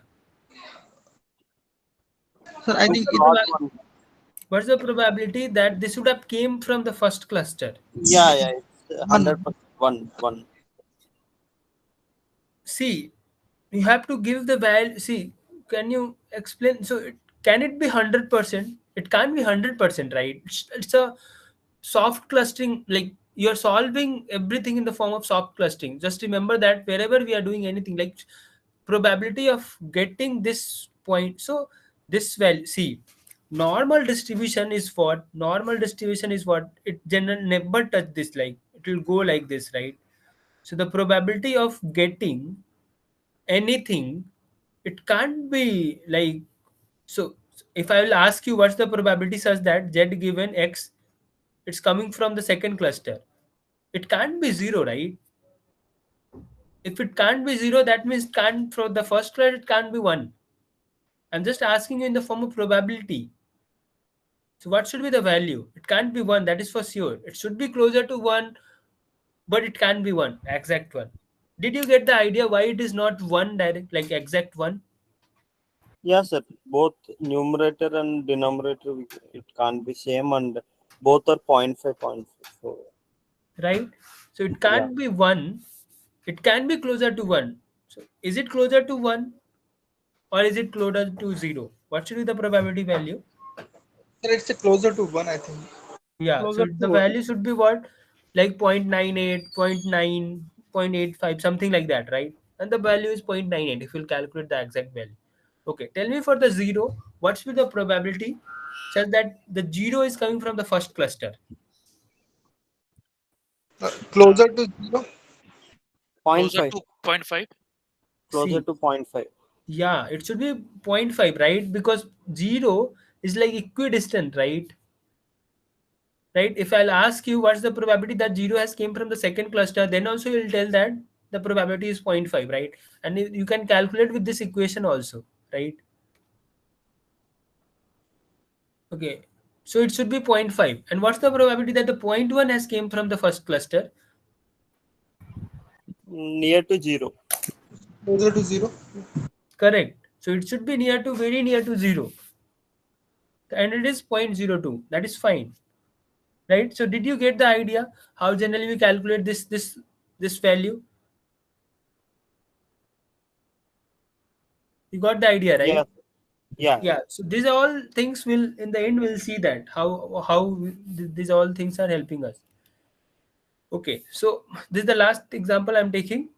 Sir, I With think the it. last one. What's the probability that this would have came from the first cluster? Yeah, it's 1. 100%. One. See, you have to give the value. See, can you explain? So, can it be 100%? It can't be 100%, right? It's a soft clustering. Like, you're solving everything in the form of soft clustering. Just remember that wherever we are doing anything, like probability of getting this point. So, this value, see, normal distribution is what? Normal distribution is what? It generally never touch this, like, it will go like this, right? So, the probability of getting anything, it can't be like, so if I will ask you what's the probability such that z given x, it's coming from the second cluster, it can't be zero, right? If it can't be zero, that means it can't, from the first cluster it can't be one. I'm just asking you in the form of probability. So what should be the value? It can't be one, that is for sure. It should be closer to one, but it can be one, exact one. Did you get the idea why it is not one direct, like exact one? Yeah, sir. Both numerator and denominator, it can't be same, and both are 0.5. So, Right? So it yeah. can't be 1, it can be closer to 1. So is it closer to 1 or is it closer to 0? What should be the probability value? Sir, it's a closer to 1, I think. Yeah, so Closer the to value should be what? Like 0.98, 0.9, 0.85, something like that, right? And the value is 0.98 if you'll calculate the exact value. Okay, tell me for the 0, what's with the probability such that the 0 is coming from the first cluster? Closer to 0. Closer 0.5. to 0.5. Closer See, to 0.5. yeah, it should be zero point 0.5, right? Because 0 is like equidistant, right? Right? If I'll ask you what's the probability that 0 has came from the second cluster, then also you'll tell that the probability is 0.5, right? And you can calculate with this equation also, right? Okay. So it should be zero point 0.5. And what's the probability that the 0.1 has came from the first cluster? Near to 0. Closer to 0. Correct. So it should be near to, very near to 0. And it is 0.02. That is fine. Right? So did you get the idea how generally we calculate this value? You got the idea, Yeah. right? Yeah. Yeah. So these all things will, in the end, we'll see that these all things are helping us. Okay. So this is the last example I'm taking.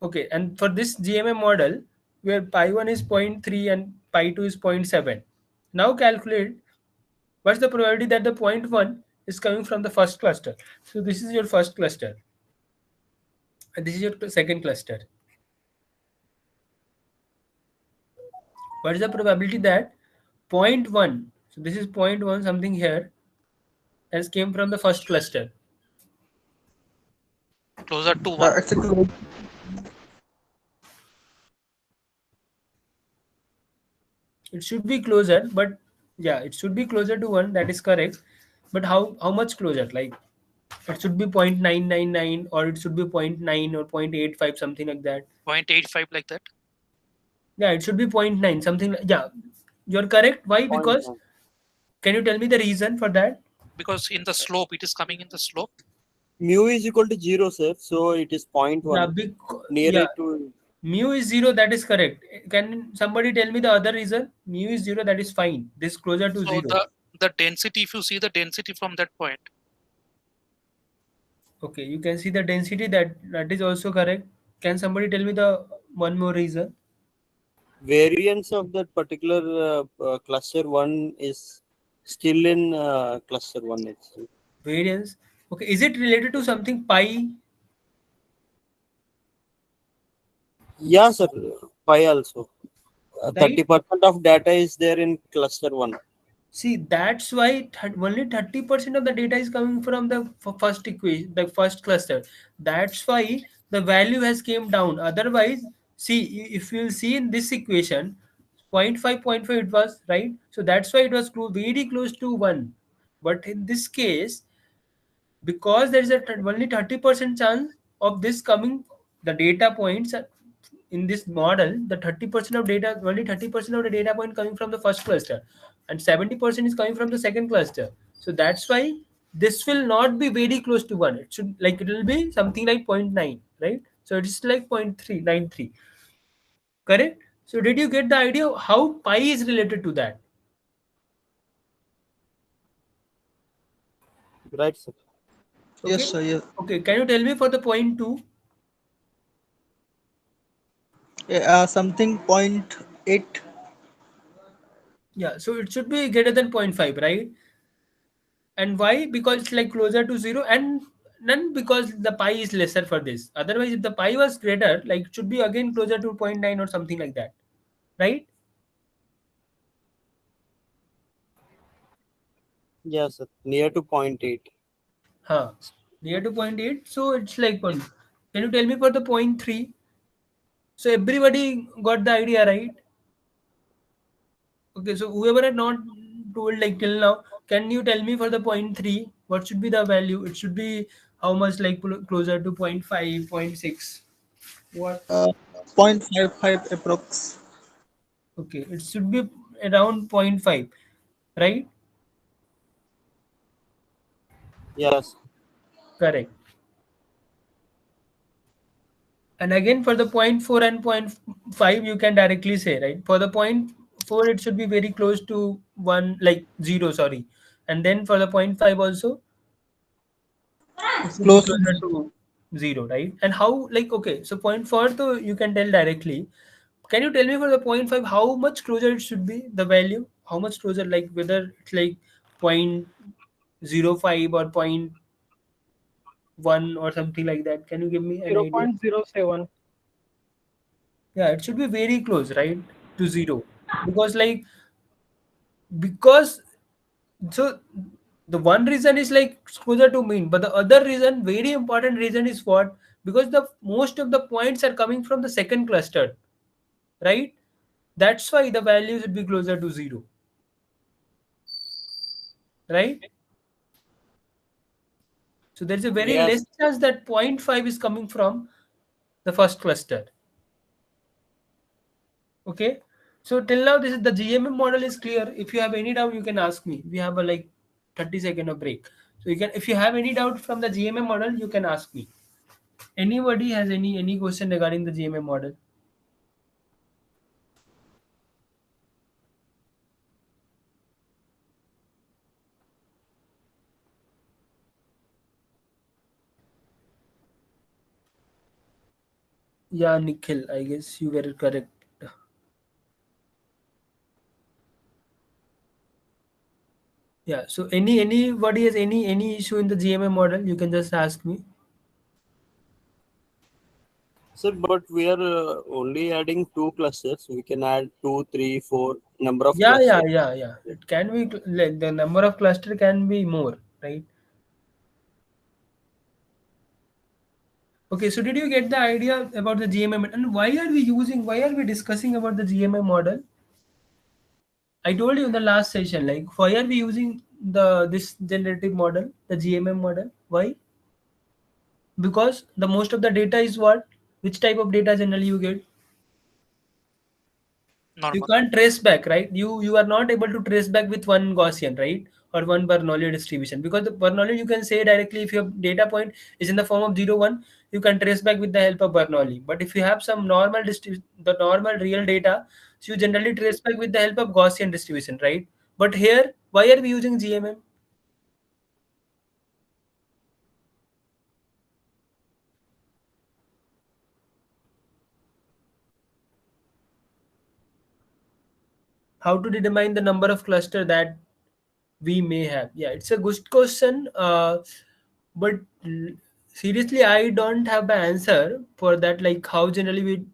Okay. And for this GMM model, where pi 1 is zero point 0.3 and pi 2 is zero point 0.7. Now calculate what's the probability that the 0.1 is coming from the first cluster. So this is your first cluster. And this is your second cluster. What is the probability that zero point 0.1, so this is 0.1 something here, has came from the first cluster? Closer to 1. It's a close. It should be closer, but yeah, it should be closer to 1, that is correct. But how much closer? Like, it should be 0.999 or it should be zero point 0.9 or 0.85, something like that. 0.85 like that. Yeah, it should be 0.9, something like, yeah, you're correct. Why? Because 0.9. can you tell me the reason for that? Because in the slope, it is coming in the slope. Mu is equal to 0, sir. So it is 0.1. Yeah, Nearer to. mu is 0, that is correct. Can somebody tell me the other reason? Mu is 0, that is fine. This closer to So 0. the density, if you see the density from that point, Okay, you can see the density, that is also correct. Can somebody tell me the one more reason? Variance of that particular cluster 1 is still in cluster 1 itself. Variance. Okay, is it related to something pi? Yeah, sir. Pi also. Right? 30% of data is there in cluster 1. See, that's why only 30% of the data is coming from the first equation, the first cluster. That's why the value has came down. Otherwise, see, if you'll see in this equation, point five, point five, it was right. So that's why it was very close to 1. But in this case, because there is a only 30% chance of this coming, the data points in this model, the 30% of data, only 30% of the data point coming from the first cluster, and 70% is coming from the second cluster. So that's why this will not be very close to 1. It should, like, it will be something like zero point 0.9, right? So it's like 0.393. Correct? So did you get the idea of how pi is related to that? Right, sir. Yes, Okay. sir. Yes. Okay. Can you tell me for the point 2? Something point 8. Yeah. So it should be greater than zero point 0.5, right? And why? Because it's like closer to 0, and none, because the pi is lesser for this. Otherwise, if the pi was greater, like, it should be again closer to zero point 0.9 or something like that, right? Yes, sir. Near to 0.8. Huh. Near to zero point 0.8. So it's like one. Can you tell me for the point 0.3? So everybody got the idea, right? Okay, so whoever had not told like till now, can you tell me for the point 0.3, what should be the value? It should be how much, like closer to zero point 0.5, zero point 0.6? What? Uh, 0.55 approx. Okay, it should be around zero point 0.5, right? Yes. Correct. And again for the zero point 0.4 and zero point 0.5, you can directly say, right? For the zero point 0.4, it should be very close to 1, like 0, sorry. And then for the zero point 0.5 also, it should be Close to closer 0. to 0, right? And how, like, okay, so zero point 0.4, though, you can tell directly. Can you tell me for the zero point 0.5, how much closer it should be, the value? How much closer, like whether it's like 0.05 or zero point 0.1 or something like that? Can you give me an idea? 0.07. Yeah, it should be very close, right, to 0. Because, like, because, so the one reason is like closer to mean, but the other reason, very important reason, is what? Because the most of the points are coming from the second cluster, right? That's why the value should be closer to 0, right? So there's a very less Yes. chance that zero point 0.5 is coming from the first cluster. Okay. So till now, this is the GMM model is clear. If you have any doubt, you can ask me. We have a like 30-second of break. So you can, if you have any doubt from the GMM model, you can ask me. Anybody has any question regarding the GMM model? Yeah, Nikhil, I guess you were correct. Yeah. So anybody has any issue in the GMM model, you can just ask me. Sir, but we are only adding 2 clusters. We can add 2, 3, 4 number of Yeah, yeah, clusters. yeah, yeah. It can be like the number of cluster can be more, right? Okay, so did you get the idea about the GMM, and why are we discussing about the GMM model? I told you in the last session, like, why are we using this generative model, the GMM model? Why? Because the most of the data is what? Which type of data generally you get? You Normal. can't trace back, right? You are not able to trace back with one Gaussian, right? Or one Bernoulli distribution, because the Bernoulli, you can say directly, if your data point is in the form of 0 1, you can trace back with the help of Bernoulli. But if you have some normal the normal real data, so you generally trace back with the help of Gaussian distribution, right? But here, why are we using GMM? How to determine the number of cluster that we may have? Yeah, it's a good question. But seriously, I don't have the answer for that, like how generally we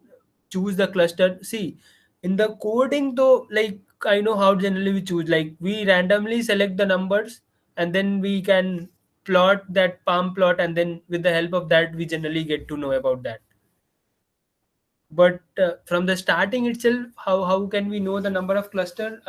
choose the cluster. See, in the coding though, like, I know how generally we choose, like we randomly select the numbers, and then we can plot that palm plot, and then with the help of that we generally get to know about that. But from the starting itself, how can we know the number of cluster?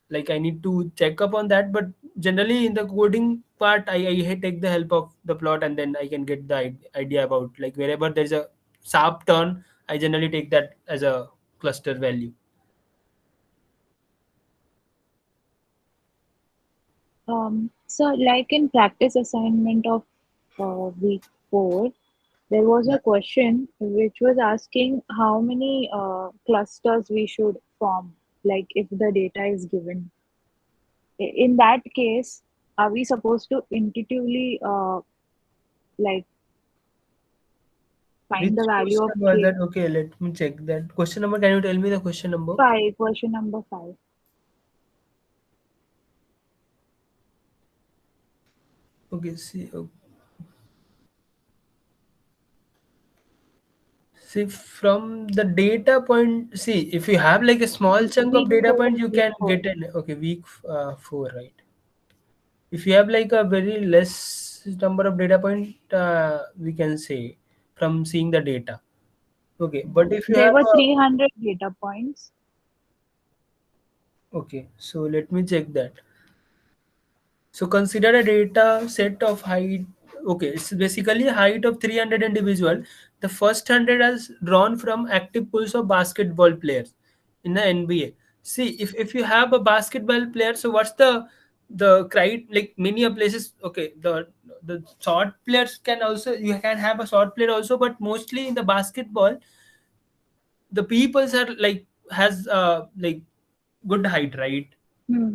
Like I need to check up on that, but generally in the coding part, I take the help of the plot, and then I can get the idea about, like, wherever there's a sharp turn, I generally take that as a cluster value. So like in practice assignment of week 4, there was Yeah. a question which was asking how many clusters we should form, like if the data is given. In that case, are we supposed to intuitively like find Which the value of question was k? that? Okay, let me check that question number. Can you tell me the question number? 5, question number 5. Okay, see, see, from the data point, see, if you have like a small chunk of Week data 4, point, you week can 4. get an, okay, week 4, right? If you have like a very less number of data point, we can say from seeing the data. Okay, but if you There have were a, 300 data points. okay, so let me check that. So consider a data set of height. Okay, it's basically height of 300 individual. The first 100 is drawn from active pools of basketball players in the NBA. See, if you have a basketball player, so what's the criteria? Like many a places, okay, the short players can also, you can have a short player also, but mostly in the basketball, the peoples are like has like good height, right?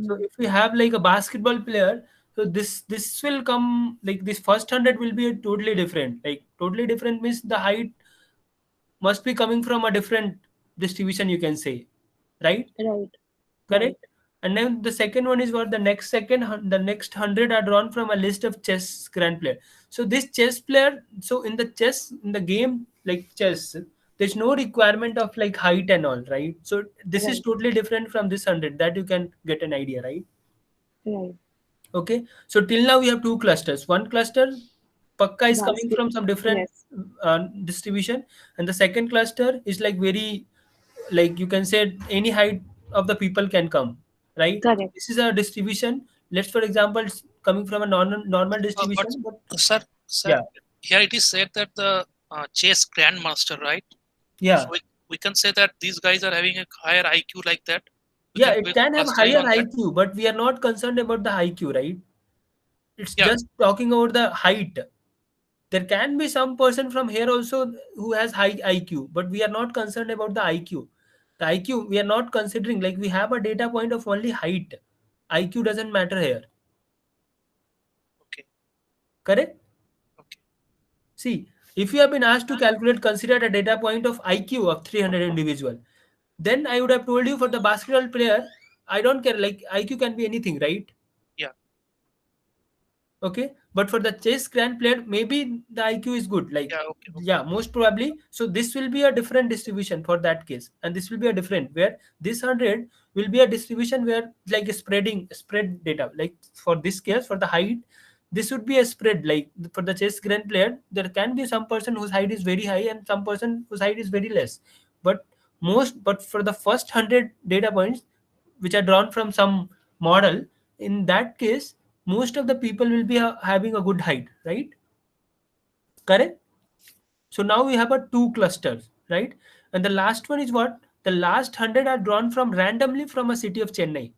So Hmm. if we have like a basketball player, so this will come, like this first 100 will be a totally different. Like totally different means the height must be coming from a different distribution, you can say, right? Right, right. Correct. And then the second one is what, the next the next 100 are drawn from a list of chess grand player. So this chess player, so in the chess, in the game like chess, there's no requirement of like height and all, right? So this is Right, totally different from this 100, that you can get an idea, right? right. Okay, so till now we have two clusters. One cluster Pakka is coming Basket. from some different Yes, distribution, and the second cluster is like very, like you can say any height of the people can come, right? correct. This is a distribution. Let's, for example, it's coming from a normal But distribution, but sir, yeah, here it is said that the chess grandmaster, right? So yeah, we can say that these guys are having a higher IQ like that. We yeah. can It be can have clustering higher on that. IQ, but we are not concerned about the IQ, right? It's Yeah, just talking about the height. There can be some person from here also who has high IQ, but we are not concerned about the IQ. The IQ we are not considering, like we have a data point of only height. IQ doesn't matter here. okay, Correct? okay. See, if you have been asked to calculate, consider a data point of IQ of 300 individual, then I would have told you for the basketball player, I don't care, like IQ can be anything, right? Yeah, Okay, but for the chess grand player, maybe the IQ is good, like, yeah, okay, okay. yeah, most probably. So this will be a different distribution for that case, and this will be a different, where this 100 will be a distribution where like spread data, like for this case for the height, this would be a spread. Like for the chess grand player, there can be some person whose height is very high and some person whose height is very less, but but for the first 100 data points which are drawn from some model, in that case most of the people will be having a good height, right? Correct. So now we have a two clusters, right? And the last one is what, the last 100 are drawn from randomly from a city of Chennai.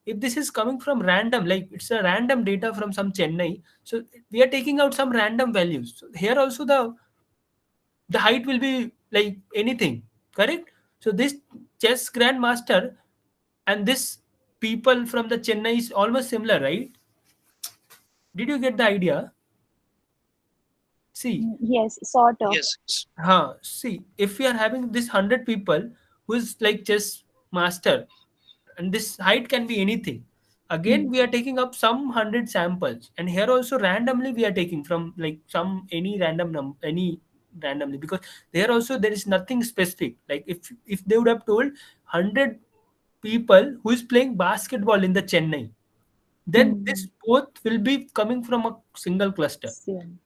If this is coming from random, like it's a random data from some Chennai, so we are taking out some random values. So here also the height will be like anything, correct? So this chess grandmaster and this people from the Chennai is almost similar, right? Did you get the idea? See, Yes, sort of. Yes, yes. see, if we are having this 100 people who is like chess master, and this height can be anything. Again, Hmm. we are taking up some 100 samples, and here also randomly we are taking from like some any random any randomly, because there also there is nothing specific. Like if they would have told 100 people who is playing basketball in the Chennai, then this both will be coming from a single cluster, Same.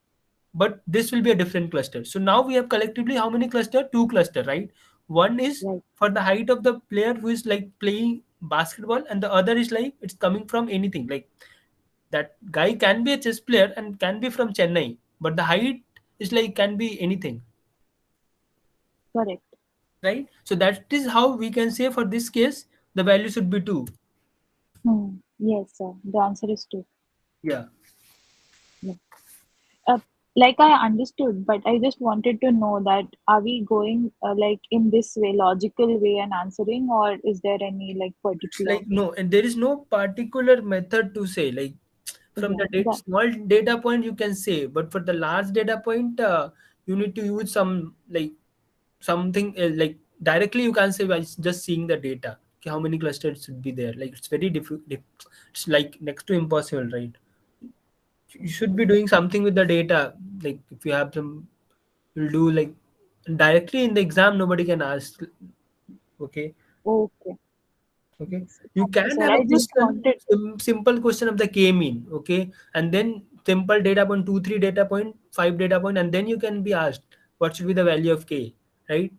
but this will be a different cluster. So now we have collectively how many cluster? Two cluster, right? One is Right. for the height of the player who is like playing basketball, and the other is like it's coming from anything. Like that guy can be a chess player and can be from Chennai, but the height is like can be anything, Correct. right? So that is how we can say for this case the value should be 2. Yes, sir. The answer is two. Yeah. Yeah. Uh, like I understood, but I just wanted to know that are we going like in this way, logical way and answering, or is there any like It's particular? like no, and there is no particular method to say like from Yeah, the that. small data point you can say, but for the large data point you need to use some like something like directly you can't say by just seeing the data. Okay, how many clusters should be there? Like it's very difficult. It's like next to impossible, right? You should be doing something with the data. Like if you have some, you'll do like directly in the exam. Nobody can ask. Okay, Okay. okay. Yes. You Thank you, can sir. have I a just question, wanted. simple question of the K mean. Okay, and then simple data point, 2, 3 data point, 5 data point, and then you can be asked what should be the value of K, right?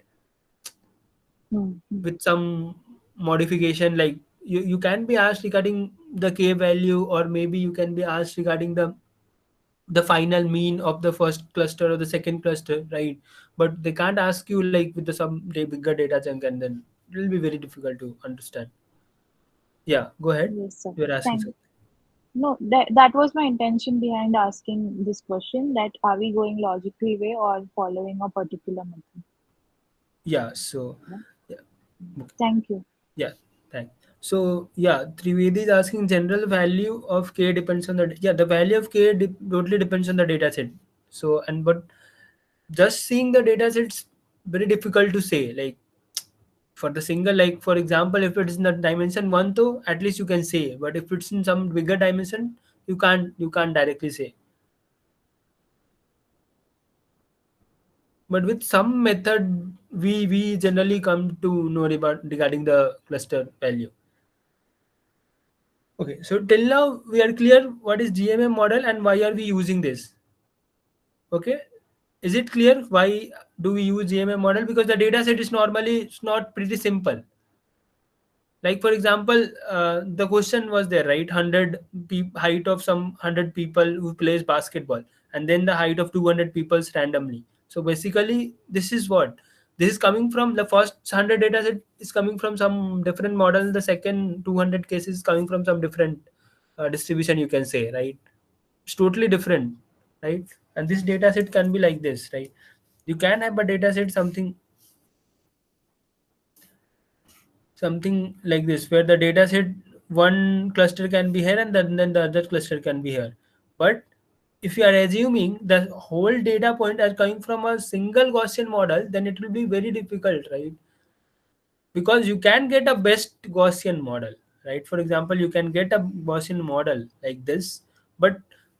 Hmm. With some modification, like you can be asked regarding the K value, or maybe you can be asked regarding the final mean of the first cluster or the second cluster, right? But they can't ask you like with the some bigger data chunk, and then it will be very difficult to understand. Yeah, go ahead. Yes, sir. You're asking Thank. something. No, that was my intention behind asking this question. That are we going logically way or following a particular method? Yeah, so Yeah. yeah, okay. Thank you. Yeah, thanks. So yeah, Trivedi is asking general value of K depends on the the value of K totally depends on the data set. So and but just seeing the data sets very difficult to say like for the single, like for example if it is in the dimension 1 though at least you can say, but if it's in some bigger dimension you can't directly say, but with some method we generally come to know about regarding the cluster value. Okay, so till now we are clear what is GMM model and why are we using this. Okay, is it clear why do we use GMM model? Because the data set is normally it's not pretty simple. Like for example the question was there, right? 100 height of some 100 people who plays basketball, and then the height of 200 people randomly. So basically this is what this is coming from. The first 100 data set is coming from some different model, the second 200 cases is coming from some different distribution, you can say, right? It's totally different, right? And this data set can be like this, right? You can have a data set something like this where the data set one cluster can be here and then the other cluster can be here, but if you are assuming the whole data point are coming from a single Gaussian model, then it will be very difficult, right? Because you can get a best Gaussian model, right? For example, you can get a Gaussian model like this, but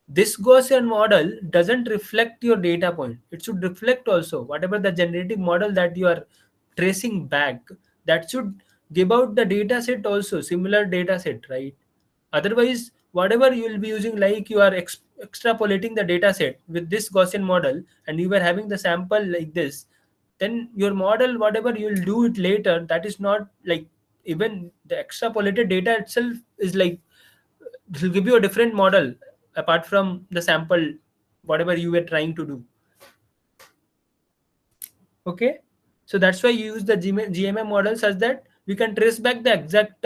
this Gaussian model doesn't reflect your data point. It should reflect also whatever the generative model that you are tracing back, that should give out the data set also, similar data set, right? Otherwise, whatever you will be using, like you are extrapolating the data set with this Gaussian model and you were having the sample like this, then your model whatever you'll do it later, that is not like, even the extrapolated data itself is like it will give you a different model apart from the sample whatever you were trying to do. Okay, so that's why you use the GMM model such that we can trace back the exact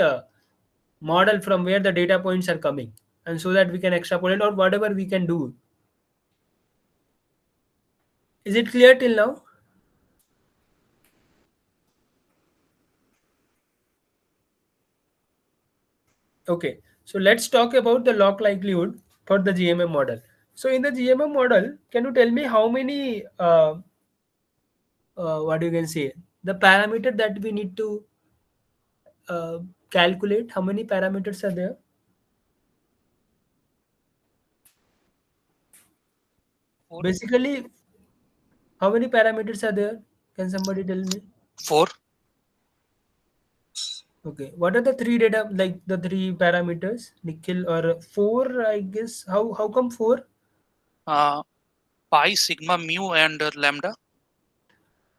model from where the data points are coming, and so that we can extrapolate or whatever we can do. Is it clear till now? Okay, so let's talk about the log likelihood for the GMM model. So in the GMM model, can you tell me how many what you can say, the parameter that we need to uh, calculate? How many parameters are there? Four. Basically, how many parameters are there? Can somebody tell me? Four. Okay, what are the three data, like the three parameters, Nikhil, or four? I guess. How come four? Pi, sigma, mu, and lambda.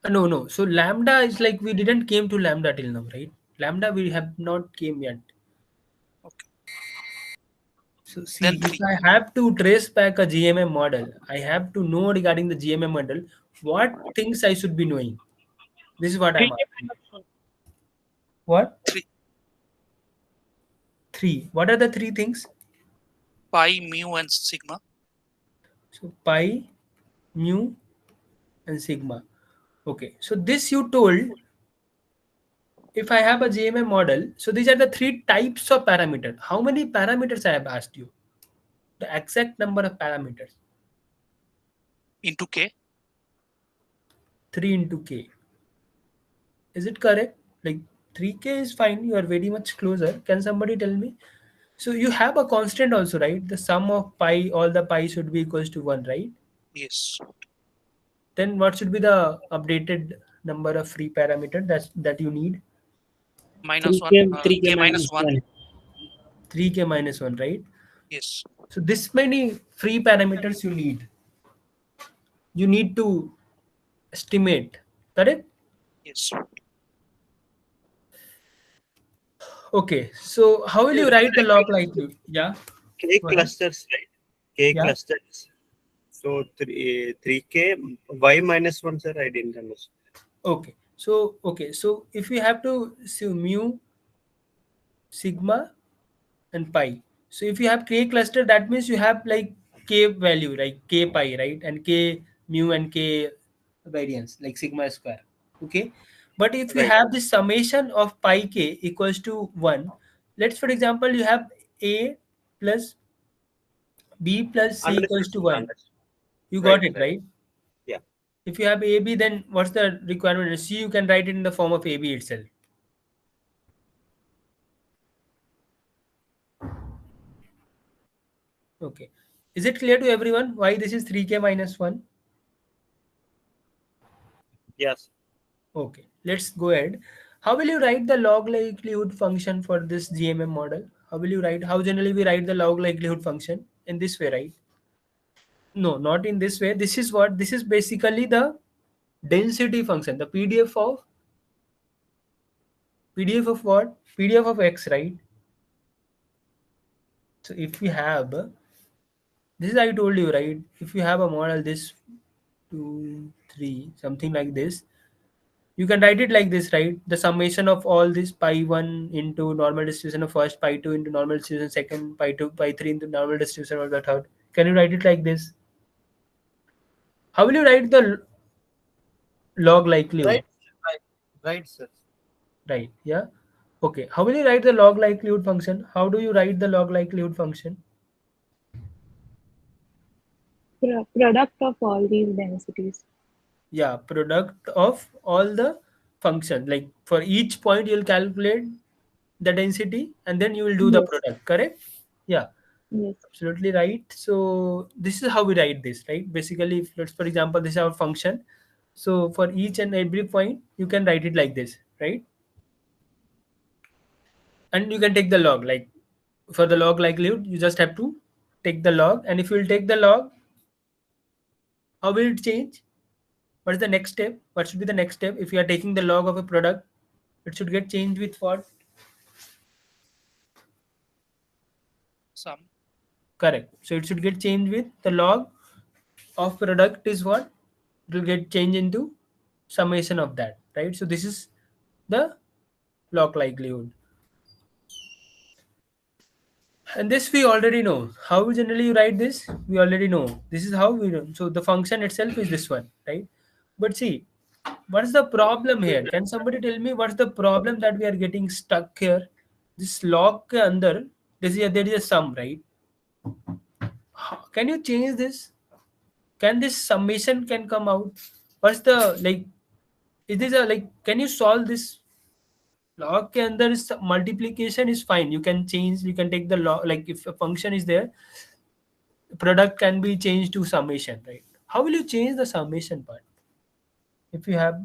No, no. So lambda is like we didn't came to lambda till now, right? Lambda we have not came yet. Okay. So Then see, if 3. I have to trace back a GMM model, I have to know regarding the GMM model what things I should be knowing. This is what I'm 3K asking. minus 1. What? 3. Three. What are the three things? Pi, mu, and sigma. So pi, mu, and sigma. Okay. So this you told, if I have a GMM model, so these are the three types of parameters. How many parameters I have asked you? The exact number of parameters. Into K. 3 into k. Is it correct? Like 3k is fine. You are very much closer. Can somebody tell me? So you have a constant also, right? The sum of pi, all the pi should be equals to 1, right? Yes. Then what should be the updated number of free parameter that you need? Minus 1. 3K, 3K K minus minus 1. 1. 3k minus 1, right? Yes. So this many free parameters you need. You need to estimate, correct? Yes. Okay. So how will you write the log likelihood? Yeah. K Go ahead. clusters, right? K Yeah. clusters. So 3K, Y minus 1, sir, I didn't understand. Okay. So if we have to see mu, sigma, and pi. So if you have k cluster, that means you have like k value, like k pi, right? And k mu and k variance, like sigma square. Okay. But if you Right. have the summation of pi k equals to 1, let's for example you have a plus b plus c Understood, equals to sir. 1. Understood. You Right, got it, right. right? Yeah. If you have ab, then what's the requirement? C you can write it in the form of ab itself. Okay. Is it clear to everyone why this is 3k minus 1? Yes. Okay, let's go ahead. How will you write the log likelihood function for this GMM model? How will you write? How generally we write the log likelihood function? In this way, right? No, not in this way. This is what? This is basically the density function, the PDF of what? PDF of X, right? So if we have, this is I told you, right? If you have a model, this 2, 3, something like this, you can write it like this, right? The summation of all this pi 1 into normal distribution of first, pi 2 into normal distribution second, pi 2, pi 3 into normal distribution of the third. Can you write it like this? How will you write the log likelihood? Right. Right. Right, sir. Right, yeah. Okay, how will you write the log likelihood function? How do you write the log likelihood function? Product of all these densities. Yeah, product of all the function. Like for each point, you'll calculate the density and then you will do the Yes, product, correct? Yeah. yes, Absolutely right. So this is how we write this, right? Basically, if let's for example, this is our function. So for each and every point, you can write it like this, right? And you can take the log. Like for the log likelihood, you just have to take the log. And if you will take the log, how will it change? What is the next step? What should be the next step? If you are taking the log of a product, it should get changed with what? Sum. Correct. So it should get changed with the log of product is what? It will get changed into summation of that, right? So this is the log likelihood. And this we already know. How we generally write this? We already know. This is how we do. So the function itself is this one, right? But see, what's the problem here? Can somebody tell me what's the problem that we are getting stuck here? This log ke andar, there is a sum, right? Can you change this? Can this summation can come out? What's the like? Is this a like? Can you solve this? Log के अंदर is multiplication is fine. You can change. You can take the log. Like if a function is there, product can be changed to summation, right? How will you change the summation part? If you have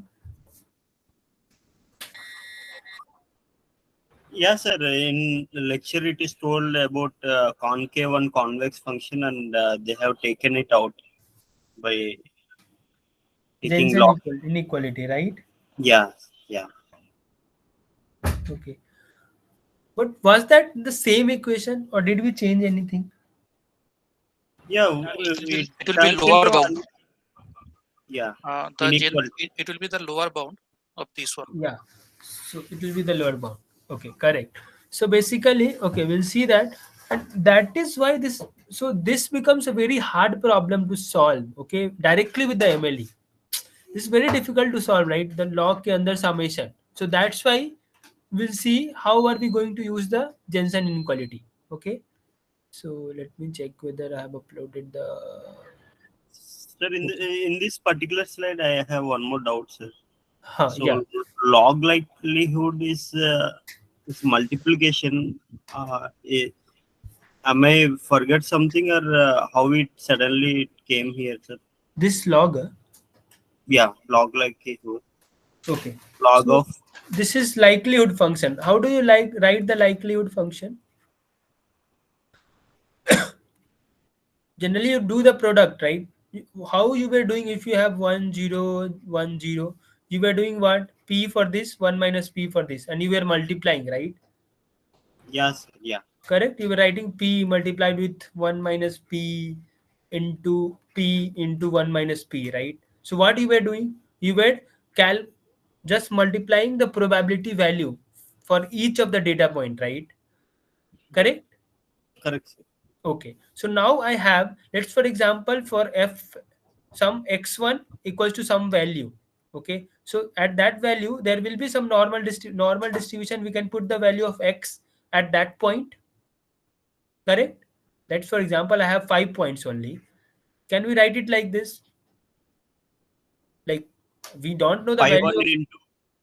Yes, sir. In lecture, it is told about concave and convex function, and they have taken it out by taking Jensen log. inequality, right? Yeah, yeah, Okay. But was that the same equation or did we change anything? yeah. It will be Turns lower into bound. yeah The gen inequality. it will be the lower bound of this one. Yeah. So it will be the lower bound. Okay, correct. So basically, okay, we'll see that. And that is why this, so this becomes a very hard problem to solve, okay, directly with the MLE. This is very difficult to solve, right? The log ke andar summation. So that's why we'll see how are we going to use the Jensen inequality. Okay. So let me check whether I have uploaded the. Sir, in this particular slide, I have one more doubt, sir. Huh, yeah. So log likelihood is multiplication. Am I forget something or how it suddenly came here, sir? This log. Yeah, log likelihood. Okay. Log So of this is likelihood function. How do you like write the likelihood function? Generally, you do the product, right? How you were doing if you have 1 0 1 0, you were doing what? P for this, 1 minus P for this, and you were multiplying, right? yes, yeah, Correct? You were writing P multiplied with 1 minus P into P into 1 minus P, right? So what you were doing? You were cal just multiplying the probability value for each of the data point, right? Correct? correct, sir. Okay. So now I have, let's for example, for f some x1 equals to some value. Okay. So at that value, there will be some normal distribution. We can put the value of x at that point. Correct? Let's for example, I have 5 points only. Can we write it like this? Like we don't know the 500 value of, into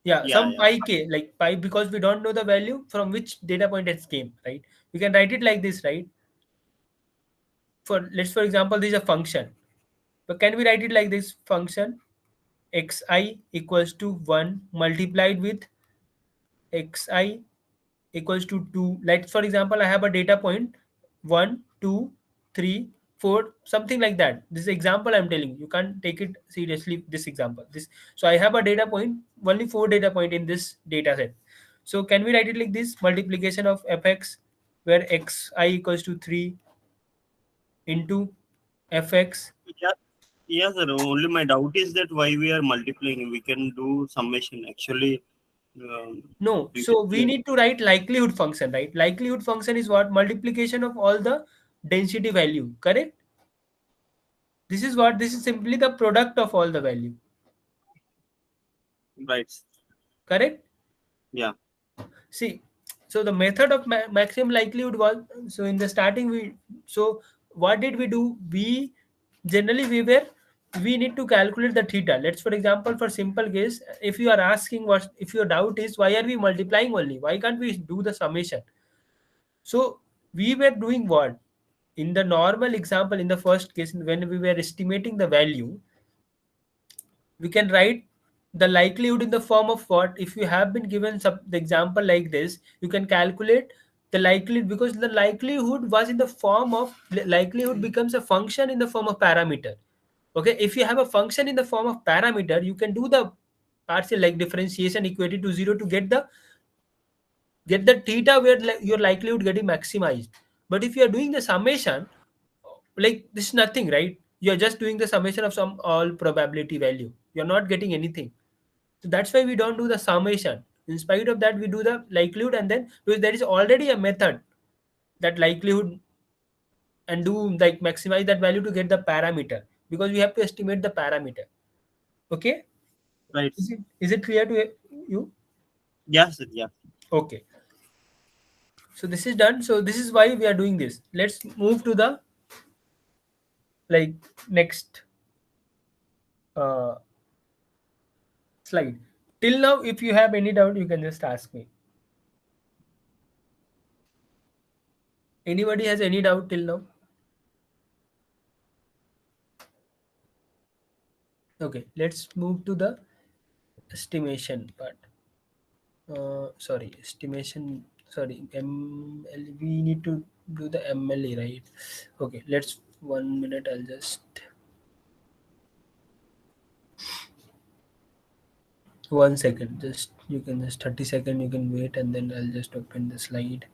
yeah, yeah, some yeah, pi k, like pi, because we don't know the value from which data point it came, right? We can write it like this, right? For let's for example, this is a function. But can we write it like this function xi equals to 1 multiplied with xi equals to 2. Like for example, I have a data point 1, 2, 3, 4, something like that. This is example I'm telling you. You can't take it seriously, this example. This, so I have a data point, only 4 data point in this data set. So can we write it like this? Multiplication of fx where xi equals to 3 into fx. yeah. Yes, sir. Only my doubt is that why we are multiplying. We can do summation. Actually, No, so we previously, need to write likelihood function, right? Likelihood function is what? Multiplication of all the density value, correct? This is what? This is simply the product of all the value, right? correct? Yeah, See, so the method of maximum likelihood was, so in the starting we, so what did we do? We generally we need to calculate the theta. Let's for example, for simple case, if you are asking what, if your doubt is why are we multiplying only? Why can't we do the summation? So we were doing what? In the normal example, in the first case, when we were estimating the value, we can write the likelihood in the form of what? If you have been given the example like this, you can calculate the likelihood, because the likelihood was in the form of, likelihood becomes a function in the form of parameter. Okay, if you have a function in the form of parameter, you can do the partial like differentiation equated to 0 to get the theta where your likelihood getting maximized. But if you are doing the summation, like this is nothing, right? You are just doing the summation of some all probability value. You're not getting anything. So that's why we don't do the summation. In spite of that, we do the likelihood, and then because there is already a method that likelihood and do like maximize that value to get the parameter, because we have to estimate the parameter. Okay, right. is it clear to you? Yes, sir. Yeah. Okay, so this is done. So this is why we are doing this. Let's move to the like next uh, slide. Till now, if you have any doubt, you can just ask me. Anybody has any doubt till now? Okay, let's move to the estimation part. Sorry, estimation sorry, we need to do the MLE, right? Okay, let's 1 minute. I'll just 1 second. Just you can just 30 seconds. You can wait, and then I'll just open the slide.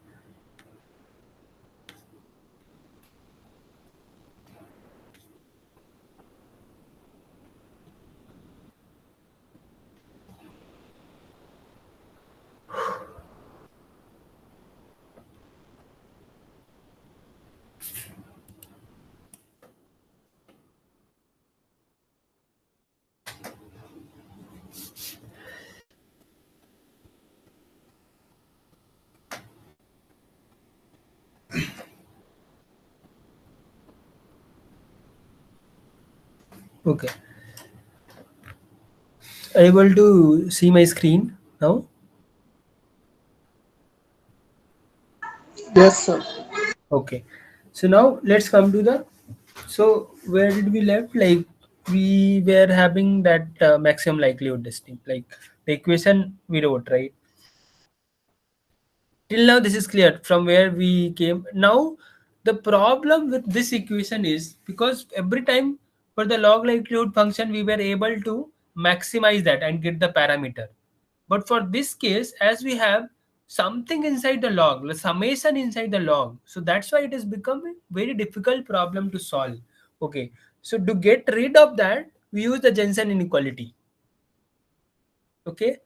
Okay, able to see my screen now? Yes, sir. Okay, so now let's come to the, so where did we left? Like we were having that maximum likelihood testing, like the equation we wrote, right? Till now this is clear from where we came. Now the problem with this equation is because every time for the log likelihood function we were able to maximize that and get the parameter. But for this case, as we have something inside the log, the summation inside the log, so that's why it has become a very difficult problem to solve. Okay, so to get rid of that, we use the Jensen inequality. Okay,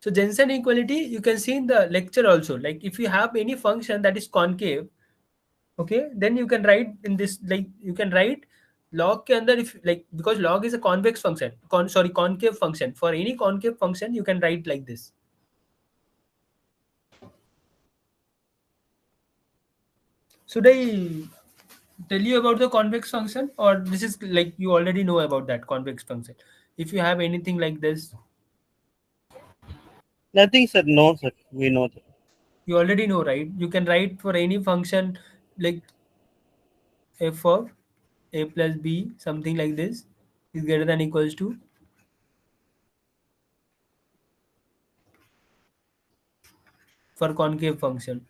so Jensen inequality you can see in the lecture also. Like if you have any function that is concave, okay, then you can write in this, like you can write log ke andar, if like, because log is a convex function, concave function. For any concave function you can write like this. Should I tell you about the convex function, or this is like you already know about that convex function? If you have anything like this, Nothing, sir. No, sir. We know that. you already know, right? You can write for any function like f of a plus b, something like this, is greater than equals to, for concave function.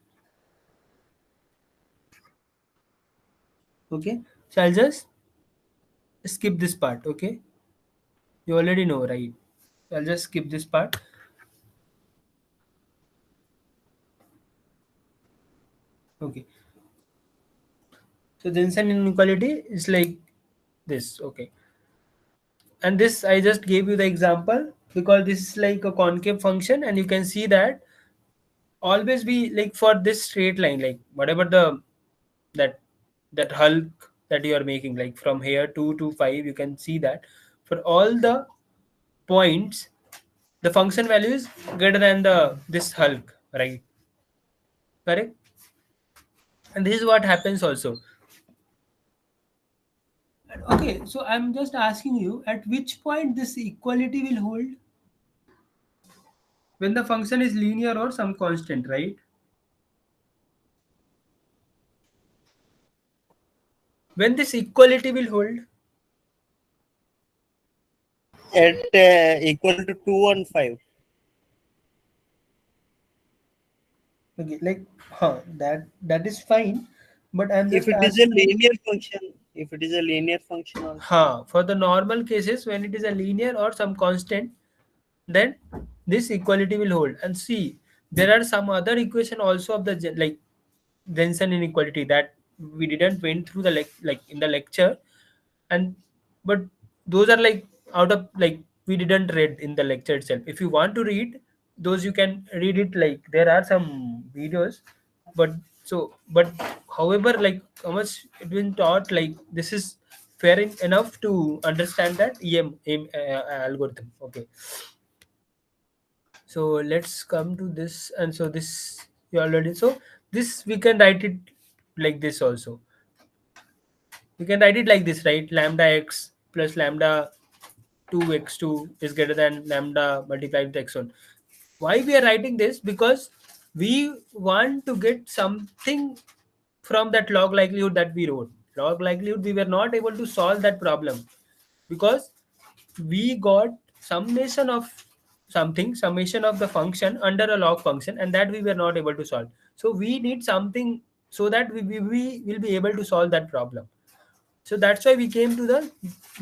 Okay, so I'll just skip this part. Okay, you already know, right? I'll just skip this part. Okay, so Jensen inequality is like this. Okay, and this I just gave you the example because this is like a concave function, and you can see that always be like for this straight line, like whatever the that that hulk that you are making, like from here 2 to 5, you can see that for all the points the function value is greater than the this hulk, right? Correct. And this is what happens also. Okay, so I'm just asking you, at which point this equality will hold? When the function is linear or some constant, right? When this equality will hold? At equal to 2 and 5. Okay, like that is fine, but I'm If just it is a asking you. linear function, also. For the normal cases, when it is a linear or some constant, then this equality will hold. And see, there are some other equation also of the like Jensen inequality that we didn't went through the like in the lecture, and but those are like out of like we didn't read in the lecture itself. If you want to read those, you can read it. Like there are some videos, but but however, like how much it been taught, like this is fair enough to understand that EM algorithm. Okay, so let's come to this, and so this you already, so this we can write it like this also. We can write it like this, right? Lambda x plus lambda 2x2 is greater than lambda multiplied with x1. Why we are writing this? Because we want to get something from that log likelihood that we wrote. Log likelihood, we were not able to solve that problem because we got summation of something summation of the function under a log function, and that we were not able to solve. So we need something so that we will be able to solve that problem. So that's why we came to the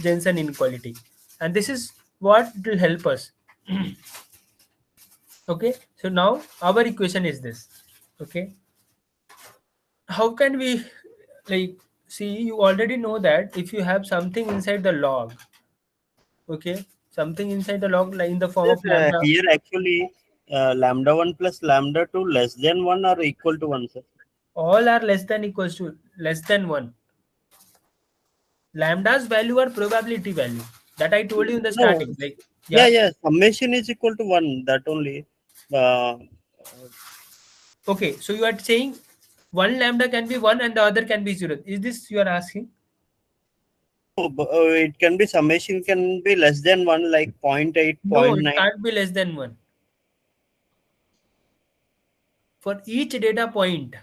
Jensen inequality, and this is what will help us. Okay, so now our equation is this. Okay, how can we, like, see, you already know that if you have something inside the log, okay, something inside the log like in the form of lambda, Here actually lambda 1 plus lambda 2 less than 1 or equal to 1, sir. all are less than equals to less than 1. Lambda's value are probability value that I told you in the No, starting, like, yeah, yeah. yeah, summation is equal to 1, that only. Uh, Okay, so you are saying one lambda can be 1 and the other can be 0. Is this you are asking? it can be summation can be less than 1, like 0.8, No, it 0.9. can't be less than 1. For each data point,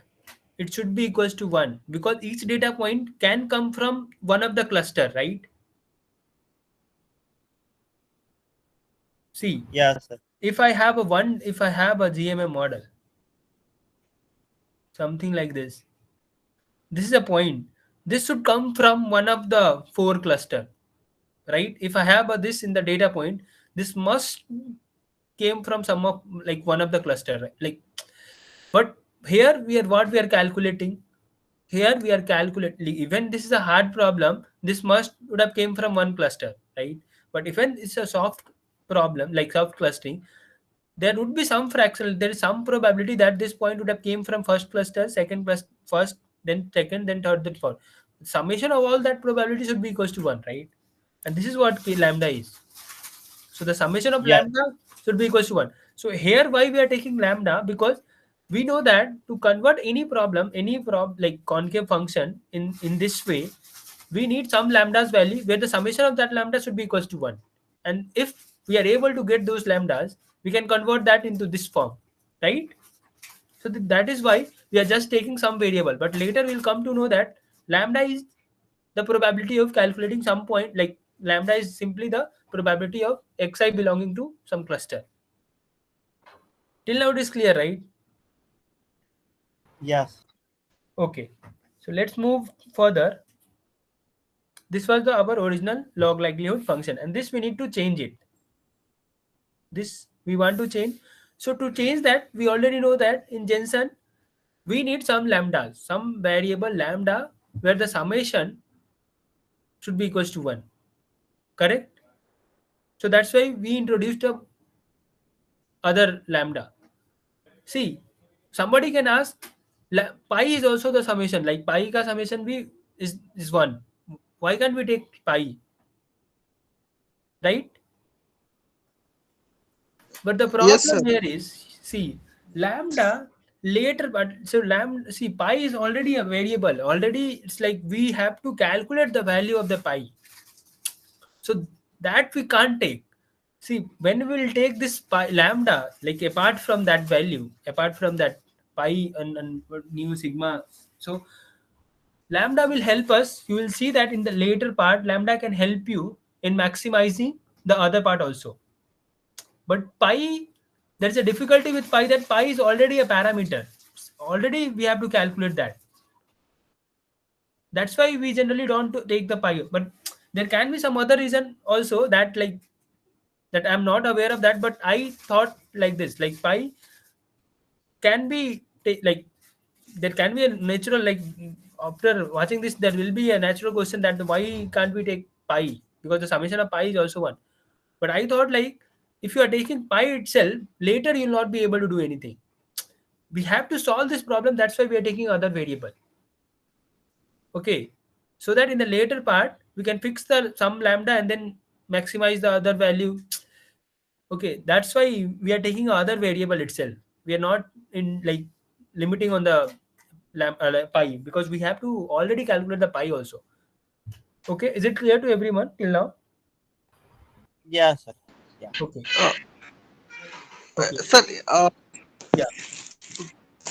it should be equals to 1 because each data point can come from one of the cluster, right? See, Yeah, sir. if I have a GMM model, something like this is a point. This should come from one of the 4 cluster, right? If I have this in the data point, this must came from some of like one of the cluster, right? Like, but here we are calculating. Here we are calculating. Even this is a hard problem, this must would have came from one cluster, right? But even it's a soft problem like soft clustering, there would be some fraction, there is some probability that this point would have came from first cluster, second plus first, then second, then third, then fourth. Summation of all that probability should be equals to 1, right? And this is what k lambda is. So the summation of Yeah, lambda should be equals to 1. So here why we are taking lambda, because we know that to convert any problem, like concave function in this way, we need some lambda's value where the summation of that lambda should be equals to 1. And if we are able to get those lambdas, we can convert that into this form, right? So that is why we are just taking some variable, but later we'll come to know that lambda is the probability of calculating some point, like lambda is simply the probability of xi belonging to some cluster. Till now it is clear, right? yes. Okay, so let's move further. This was our original log likelihood function, and this we need to change it. This we want to change. So to change that, we already know that in Jensen we need some lambda, some variable lambda where the summation should be equals to 1. Correct? So that's why we introduced a other lambda. See, somebody can ask, pi is also the summation. Like pi ka summation bhi is 1. Why can't we take pi? Right? But the Yes, sir. problem here is, see, lambda later, but so lambda, see, pi is already a variable. Already, it's like we have to calculate the value of the pi. So that we can't take. See, when we will take this pi lambda, like apart from that value, apart from that pi and new sigma, so lambda will help us. You will see that in the later part, lambda can help you in maximizing the other part also. But pi, there's a difficulty with pi that pi is already a parameter. Already we have to calculate that. That's why we generally don't take the pi. But there can be some other reason also that like that I'm not aware of that. But I thought like this, like pi can be like there can be a natural, like after watching this there will be a natural question that why can't we take pi, because the summation of pi is also 1. But I thought like if you are taking pi itself, later you'll not be able to do anything. We have to solve this problem, that's why we are taking other variable. Okay, so that in the later part we can fix the some lambda and then maximize the other value. Okay, that's why we are taking other variable itself. We are not in like limiting on the pi, because we have to already calculate the pi also. Okay, is it clear to everyone till now? Yeah, sir. Yeah. Okay. Uh, Okay. Sir, Yeah.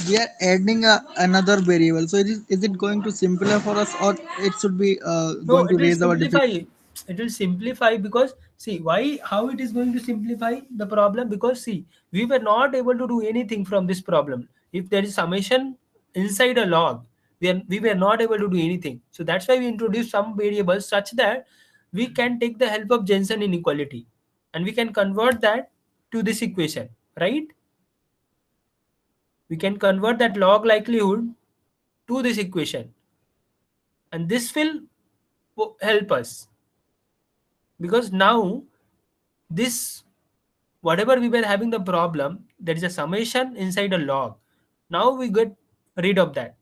we are adding another variable. So is it going to simplify for us, or it should be No, going to it will raise our simplify. difficulty? It will simplify because See why, how it is going to simplify the problem? Because see, we were not able to do anything from this problem. If there is summation inside a log, we were not able to do anything. So that's why we introduced some variables such that we can take the help of Jensen inequality and we can convert that to this equation, right? We can convert that log likelihood to this equation, and this will help us, because now this, whatever we were having the problem, there is a summation inside a log. Now we get rid of that.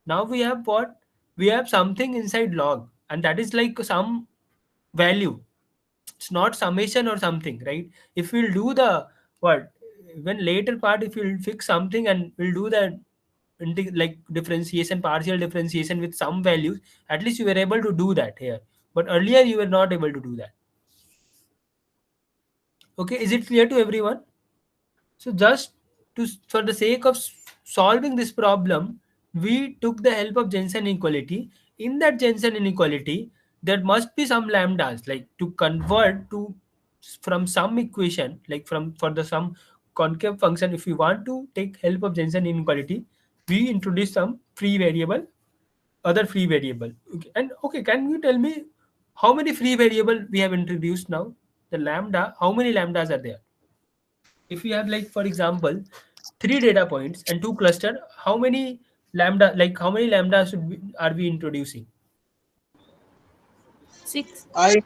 Now we have what? We have something inside log, and that is like some value. It's not summation or something, right? If we'll do the what, when later part, if we'll fix something and we'll do the like differentiation, partial differentiation with some values, at least you were able to do that here. But earlier you were not able to do that. Okay, is it clear to everyone? So just to, for the sake of solving this problem, we took the help of Jensen inequality. In that Jensen inequality, there must be some lambdas, like to convert to from some equation, like from for the some concave function. If we want to take help of Jensen inequality, we introduce some free variable, other free variable. Okay. And okay, can you tell me how many free variable we have introduced now? The lambda, how many lambdas are there? If we have, like for example, 3 data points and 2 cluster, how many lambda, like how many lambdas are we introducing? 6. I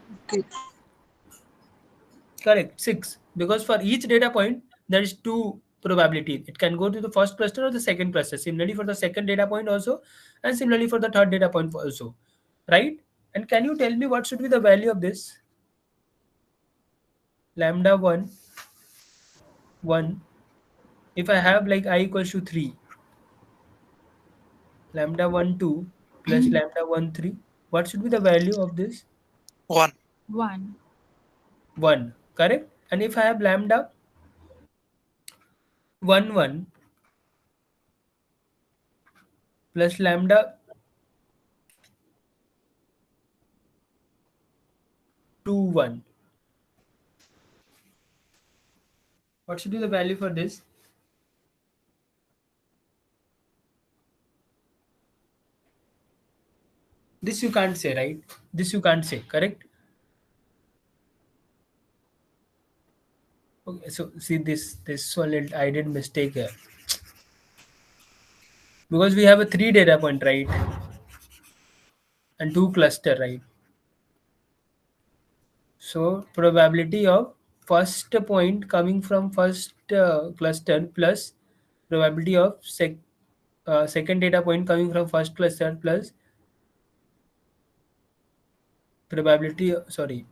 Correct, 6, because for each data point there is 2 probability. It can go to the first cluster or the second cluster. Similarly for the second data point also, and similarly for the third data point also, right? And can you tell me what should be the value of this lambda 1 1? If I have like I equals to 3, lambda 1 2 plus lambda 1 3, what should be the value of this? 1. 1. 1, correct? And if I have lambda 1 1 plus lambda 2 1, what should be the value for this? This you can't say, right? This you can't say, correct? Okay, so see this one, I did mistake here, because we have a 3 data point, right? And 2 cluster, right? So probability of first point coming from first cluster plus probability of second data point coming from first cluster plus probability, sorry,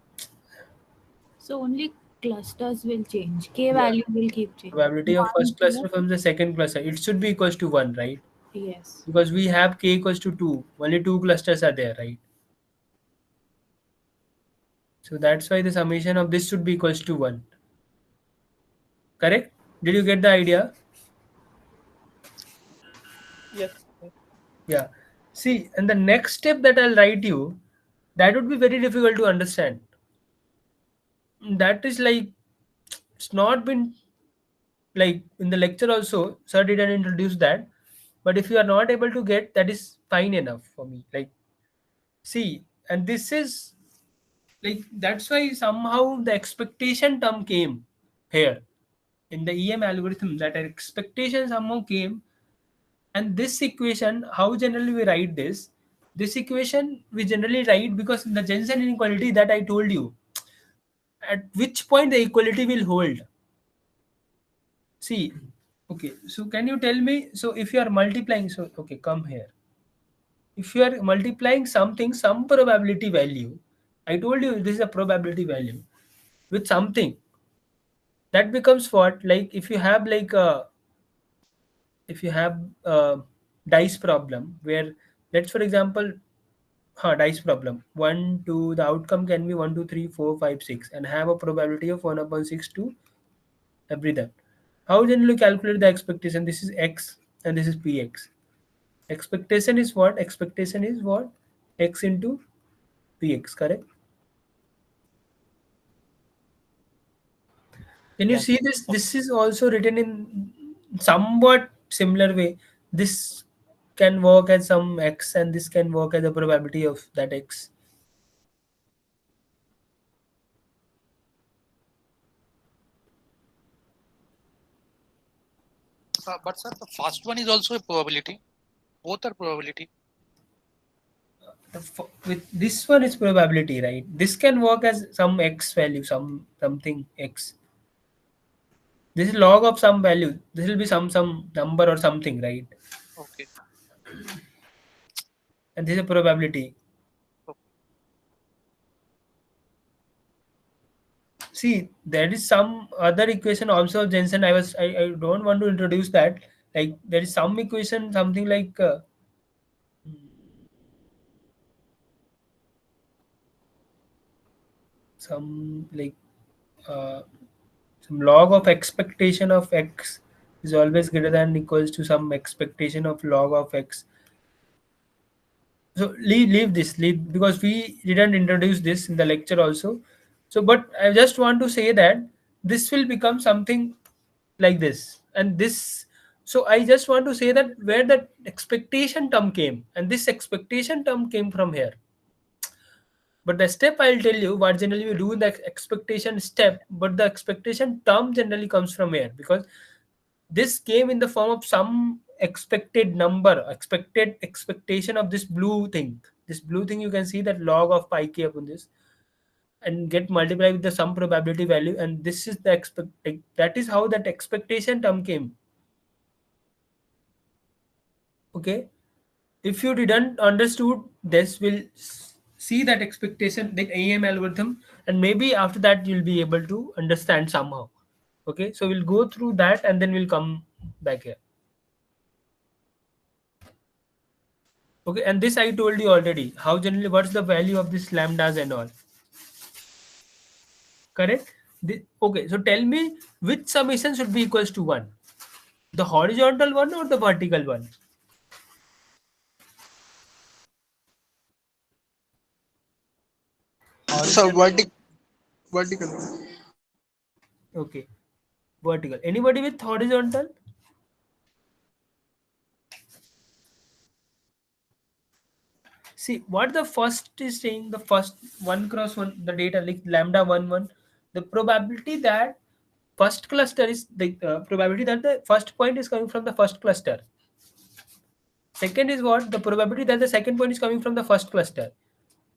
So only clusters will change. K yeah, value will keep changing. probability of 1, first 2. cluster from the second cluster, it should be equals to 1, right? Yes. Because we have k equals to 2, only 2 clusters are there, right? So that's why the summation of this should be equals to 1, correct? Did you get the idea? Yes. Yeah. See, and the next step that I'll write you, that would be very difficult to understand. That is like, it's not been like in the lecture also, sir didn't introduce that. But if you are not able to get, that is fine enough for me. Like, see, and this is like, that's why somehow the expectation term came here in the EM algorithm, that an expectation somehow came. And this equation, how generally we write this equation we generally write, because in the Jensen inequality that I told you, at which point the equality will hold. See, okay, so can you tell me, so if you are multiplying, so okay, come here. If you are multiplying something, some probability value, I told you this is a probability value, with something, that becomes what? Like if you have like a, if you have a dice problem where, let's for example, dice problem 1 2, the outcome can be 1 2 3 4 5 6, and have a probability of 1 upon 6 to every that. How generally calculate the expectation? This is x and this is px. Expectation is what? Expectation is what? X into px, correct? Can you Yeah. see this? This is also written in somewhat similar way. This can work as some x, and this can work as a probability of that x. But sir, the first one is also a probability. Both are probability. With this one is probability, right? This can work as some x value, something x. This is log of some value. This will be some number or something, right? Okay. And this is a probability. Okay. See, there is some other equation also of Jensen. I don't want to introduce that. Like there is some equation, something like some like uh, some log of expectation of x is always greater than equals to some expectation of log of x. So leave this, leave, because we didn't introduce this in the lecture also. So but I just want to say that this will become something like this and this. So I just want to say that where that expectation term came, and this expectation term came from here. But the step I'll tell you what generally we do in the expectation step, but the expectation term generally comes from here, because this came in the form of some expected number, expected expectation of this blue thing. This blue thing, you can see that log of pi k upon this and get multiplied with the some probability value, and this is the that is how that expectation term came. Okay, if you didn't understood this, will see that expectation, the AM algorithm, and maybe after that you'll be able to understand somehow. Okay, so we'll go through that and then we'll come back here. Okay, and this I told you already. How generally, what's the value of this lambdas and all? Correct? Okay, so tell me which summation should be equals to 1? The horizontal one or the vertical one? So Horizontal. vertical. Okay, vertical. Anybody with horizontal? See what the first is saying, the first one cross one, the data like lambda 1 1, the probability that first cluster is the probability that the first point is coming from the first cluster. Second is what? The probability that the second point is coming from the first cluster.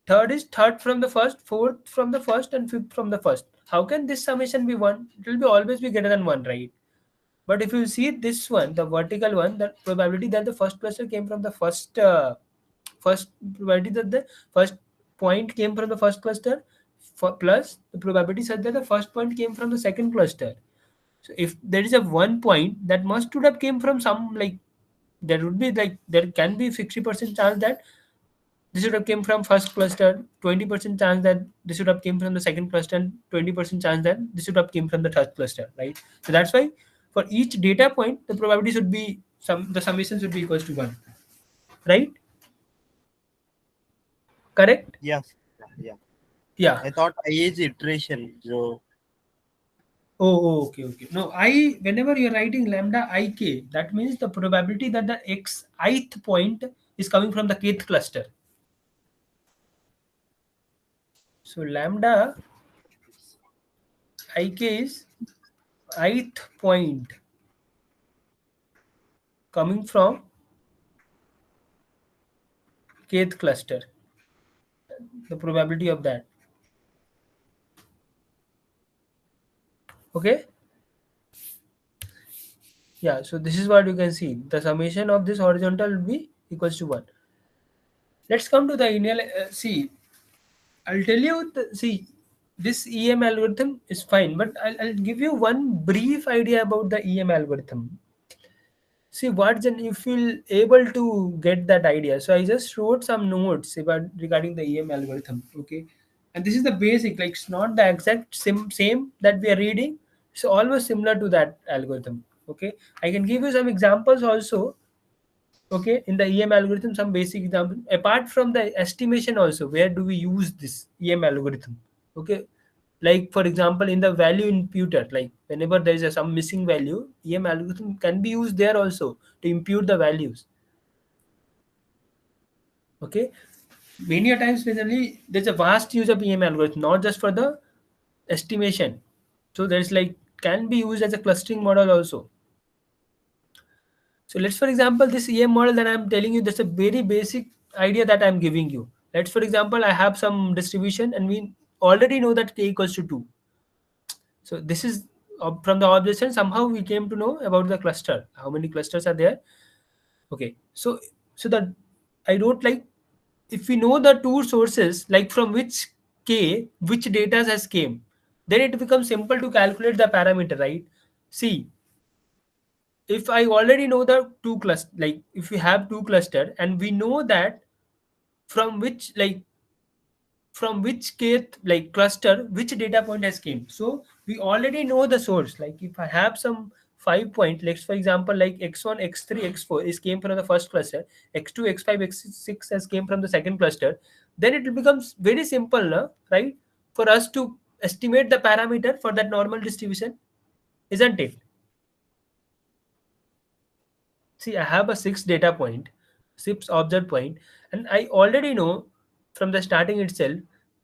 Third is third from the first, fourth from the first, and fifth from the first. How can this summation be 1? It will be always be greater than 1, right? But if you see this one, the vertical one, the probability that the first cluster came from the first probability that the first point came from the first cluster plus the probability such that the first point came from the second cluster. So if there is a 1 point, that must would have came from some, like there would be like there can be 60% chance that this would have came from first cluster, 20% chance that this would have came from the second cluster, and 20% chance that this would have came from the third cluster, right? So that's why for each data point the probability should be the summation should be equals to 1, right? Correct? Yes. Yeah. Yeah. I thought I is iteration. So Okay, okay. No, whenever you're writing lambda ik, that means the probability that the ith point is coming from the kth cluster. So lambda ik is ith point coming from kth cluster. The probability of that. Okay. Yeah. So this is what you can see. The summation of this horizontal will be equals to 1. Let's come to the initial. See, I'll tell you. See, this EM algorithm is fine, but I'll give you one brief idea about the EM algorithm. See what you feel able to get that idea. So I just wrote some notes about regarding the EM algorithm. Okay, and this is the basic. Like it's not the exact same that we are reading. It's almost similar to that algorithm. Okay, I can give you some examples also. Okay, in the EM algorithm, some basic example. Apart from the estimation, also where do we use this EM algorithm? Okay, Like for example, in the value imputer, like whenever there is some missing value, EM algorithm can be used there also to impute the values. Okay, many a times basically there's a vast use of EM algorithm, not just for the estimation. So there's like can be used as a clustering model also. So let's for example this EM model that I'm telling you, that's a very basic idea that I'm giving you. Let's for example I have some distribution and we already know that k equals to 2. So this is from the observation somehow we came to know about the cluster, how many clusters are there. Okay, so that I wrote like, if we know the two sources, like from which k which data has came, then it becomes simple to calculate the parameter, right? See, if I already know the two cluster, like if we have two cluster and we know that from which like from which kth like cluster which data point has came, so we already know the source. Like if I have some 5 point, let's for example like x1 x3 x4 is came from the first cluster, x2 x5 x6 has came from the second cluster, then it becomes very simple na, right, for us to estimate the parameter for that normal distribution, isn't it? See, I have a six data point, six observed point, and I already know from the starting itself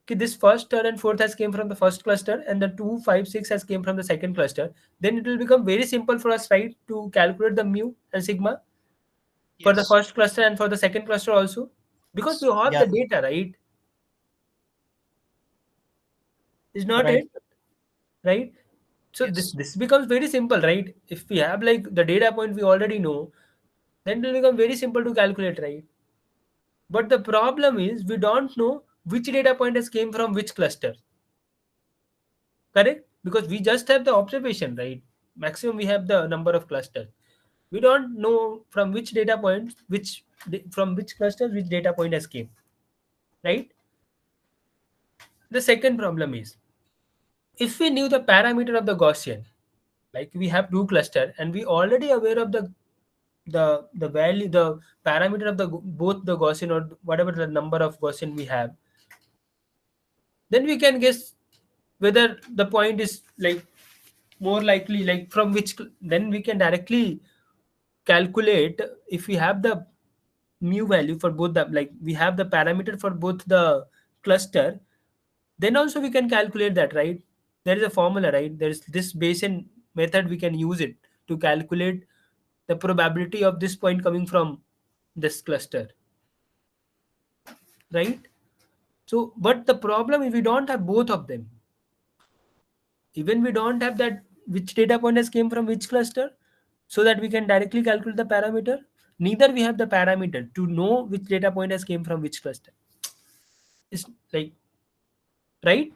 that this first, third, and fourth has came from the first cluster, and the 2, 5, 6 has came from the second cluster. Then it will become very simple for us, right, to calculate the mu and sigma for the Yes. first cluster and for the second cluster also, because Yes. we have Yeah, the data, right? Is not right. it, right? So this Yes. this becomes very simple, right? If we have like the data point we already know, then it will become very simple to calculate, right? But the problem is we don't know which data point has came from which cluster, correct? Because we just have the observation, right? Maximum we have the number of clusters. We don't know from which data point, from which cluster which data point has came, right? The second problem is if we knew the parameter of the Gaussian, like we have two cluster and we already aware of the value, the parameter of the both the Gaussian or whatever the number of Gaussian we have, then we can guess whether the point is like more likely like from which then we can directly calculate if we have the mu value for both the, like we have the parameter for both the cluster, then also we can calculate that, right? There is a formula, right? There is this Bayesian method, we can use it to calculate the probability of this point coming from this cluster, right? So but the problem is we don't have both of them. Even we don't have that which data point has came from which cluster, so that we can directly calculate the parameter, neither we have the parameter to know which data point has came from which cluster. It's like, right?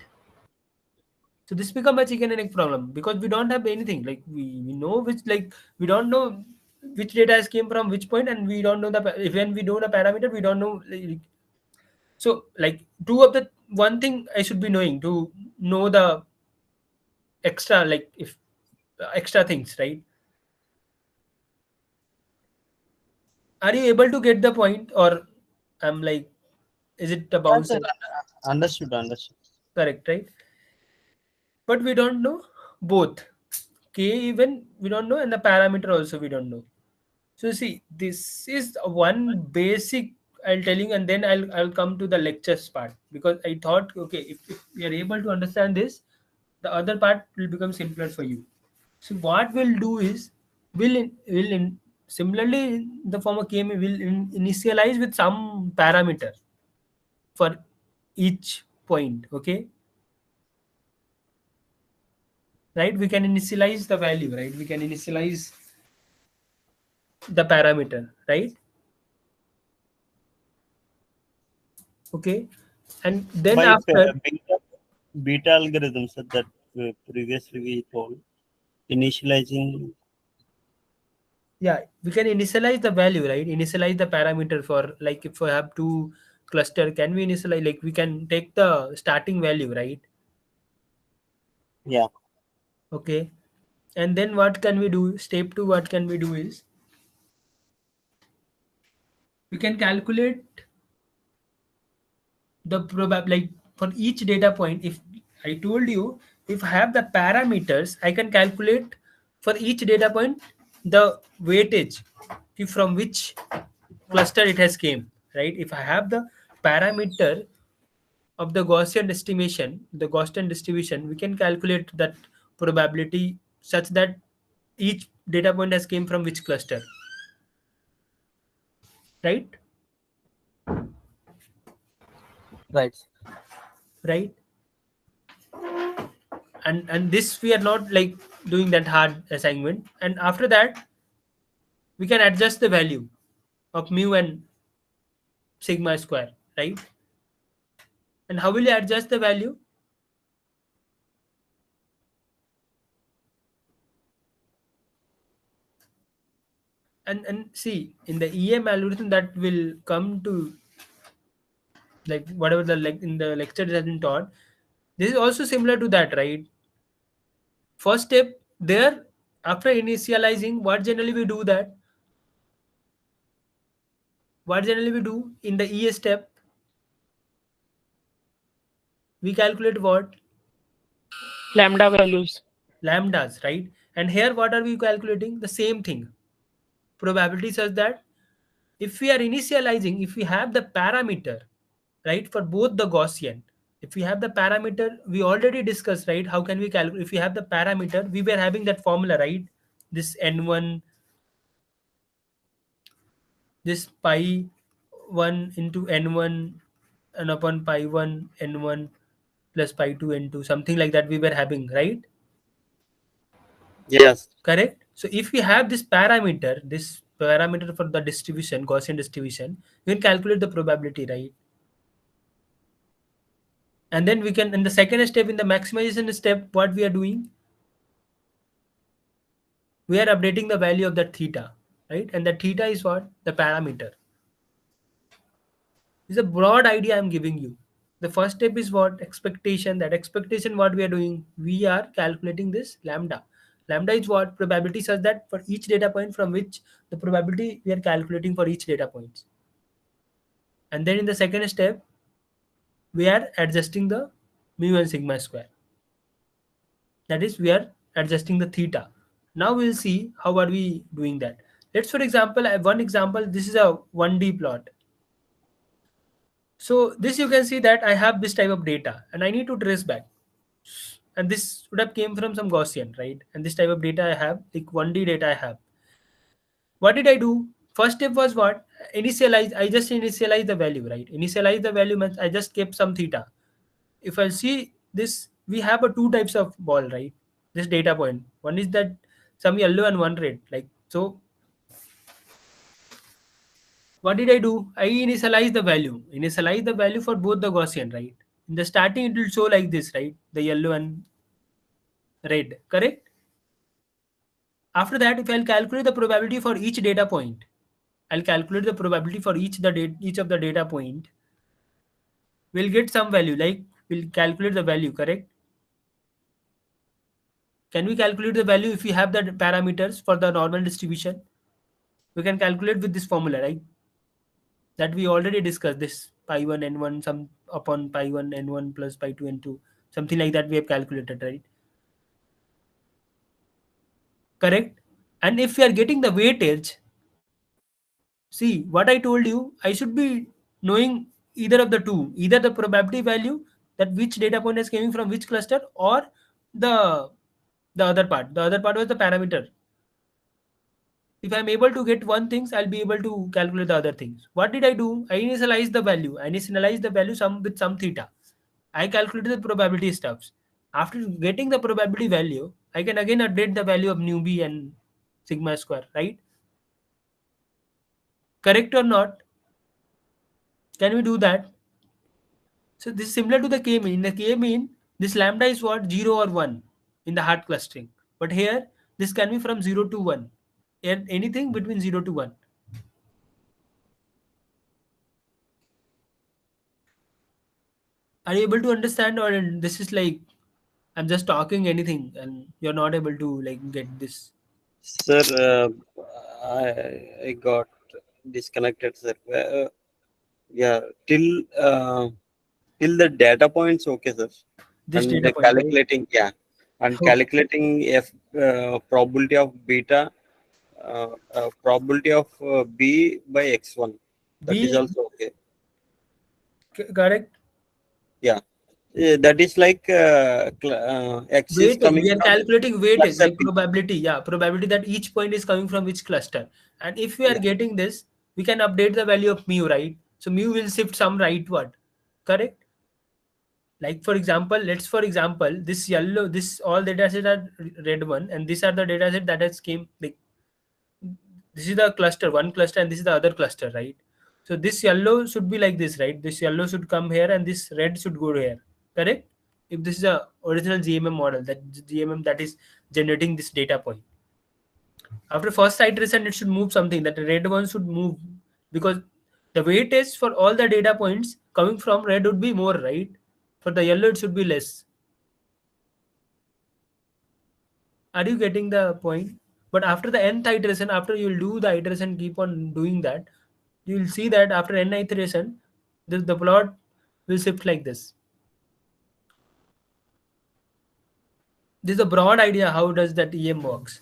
So this become a chicken and egg problem because we don't have anything, like we know which, like we don't know which data has came from which point, and we don't know the when we know the parameter we don't know so like two of the one thing I should be knowing to know the extra, like if extra things, right? Are you able to get the point, or I'm like, is it a Yeah, sir. bouncer? Understood. Understood. Correct, right? But we don't know both. K even we don't know, and the parameter also we don't know. So see, this is one basic I'll telling, and then I'll come to the lectures part because I thought okay, if we are able to understand this, the other part will become simpler for you. So what we'll do is similarly in the form of KMA will initialize with some parameter for each point. Okay, right? We can initialize the value, right? We can initialize the parameter, right? Okay, and then By after, beta algorithms that previously we told, initializing. yeah, we can initialize the value, right? Initialize the parameter for, like if I have two cluster, can we initialize, like we can take the starting value, right? Yeah. Okay, and then what can we do? Step two, what can we do is we can calculate the probab, like for each data point, if I told you if I have the parameters, I can calculate for each data point the weightage from which cluster it has came, right? If I have the parameter of the Gaussian distribution, we can calculate that probability such that each data point has came from which cluster, right? Right. Right. And this we are not like doing that hard assignment. And after that, we can adjust the value of mu and sigma square, right? And how will you adjust the value? And see, in the EM algorithm that will come to, like whatever the like in the lecture that has been taught, this is also similar to that, right? First step there, after initializing, what generally we do in the EA step, we calculate what? Lambda values. Lambdas, right? And here what are we calculating? The same thing, probability, such that if we are initializing, if we have the parameter, right, for both the Gaussian, if we have the parameter, we already discussed, right, how can we calculate? If we have the parameter, we were having that formula, right? This n1, this pi 1 into n1 and upon pi 1 n1 plus pi 2 n2, something like that we were having, right? Yes. Correct. So if we have this parameter for the distribution, Gaussian distribution, we can calculate the probability, right? And then we can, in the second step, in the maximization step, what we are doing, we are updating the value of that theta, right? And the theta is what? The parameter. This is a broad idea I'm giving you. The first step is what? Expectation. That expectation, what we are doing, we are calculating this lambda. Lambda is what? Probability, such that for each data point from which the probability we are calculating for each data points. And then in the second step, we are adjusting the mu and sigma square. That is, we are adjusting the theta. Now we'll see how are we doing that. Let's, for example, have one example. This is a 1D plot. So this, you can see that I have this type of data and I need to trace back. And this would have came from some Gaussian, right? And this type of data I have, like 1D data I have. What did I do? First step was what? Initialize. I just initialize the value, right? Initialize the value means I just kept some theta. If I see this, we have a two types of ball, right? This data point. One is that some yellow and one red. Like so, what did I do? I initialize the value. Initialize the value for both the Gaussian, right? In the starting, it will show like this, right? The yellow and red, correct? After that, if I'll calculate the probability for each data point, I'll calculate the probability for each of the data point. We'll get some value, like we'll calculate the value, correct? Can we calculate the value if we have the parameters for the normal distribution? We can calculate with this formula, right? That we already discussed, this pi 1 n1 some upon pi 1 n1 plus pi 2 n2, something like that we have calculated, right? Correct. And if we are getting the weightage, see what I told you, I should be knowing either of the two, either the probability value, that which data point is coming from which cluster, or the the other part was the parameter. If I'm able to get one things, I'll be able to calculate the other things. What did I do? I initialize the value. I initialize the value some with some theta. I calculated the probability stuffs. After getting the probability value, I can again update the value of nu b and sigma square, right? Correct or not? Can we do that? So this is similar to the k-mean. In the k-mean, this lambda is what? 0 or 1 in the hard clustering. But here, this can be from 0 to 1. Anything between 0 to 1. Are you able to understand, or this is like I'm just talking anything and you're not able to like get this? Sir, I got disconnected, sir. Yeah, till the data points, okay, sir. this And data point, right? calculating, yeah, and Okay. calculating if probability of beta, probability of B by X1. That is B, also okay. correct. Yeah. That is like X is Weightage. coming We are from calculating weightage, cluster like B. probability. Yeah, probability that each point is coming from which cluster. And if we are Yeah. getting this, we can update the value of mu, right? So mu will shift some rightward, correct? Like for example, let's for example, this yellow, this all data set are red one, and these are the data set that has came like this is the cluster, one cluster, and this is the other cluster, right? So this yellow should be like this, right? This yellow should come here and this red should go here, correct? If this is a original GMM model, that GMM that is generating this data point. After first iteration, it should move something, that the red one should move, because the weightage for all the data points coming from red would be more, right? For the yellow, it should be less. Are you getting the point? But after the nth iteration, after you'll do the iteration, keep on doing that, you'll see that after n iteration, the plot will shift like this. This is a broad idea how does that EM works.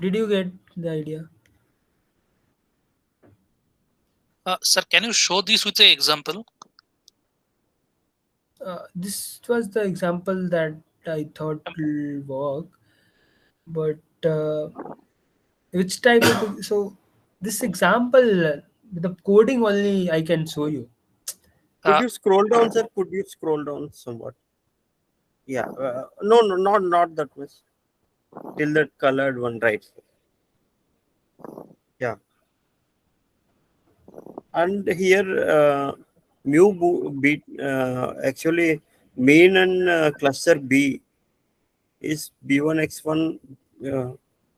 Did you get the idea? Sir, can you show this with an example? This was the example that I thought will work, but which type of so this example the coding only I can show you. Could Uh, you scroll down, sir? Could you scroll down somewhat? Yeah. No, no, not that much. Till that colored one, right? Yeah. And here, B, actually, main and cluster B is B1 X1.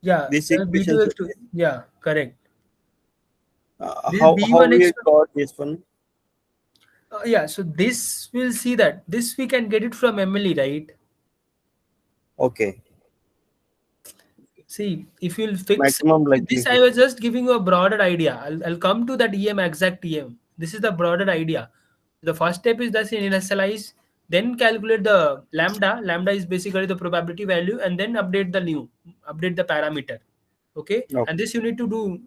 Yeah, This equation B2 should X2. be, Yeah, correct. This is how B1 we X1. got this one? Yeah, so this we'll see that this we can get it from Emily, right? Okay. See, if you'll fix Maximum this, I likelihood. was just giving you a broader idea. I'll come to that EM, exact EM. This is the broader idea. The first step is just initialize, then calculate the lambda. Lambda is basically the probability value, and then update the parameter. Okay, and Okay. this you need to do.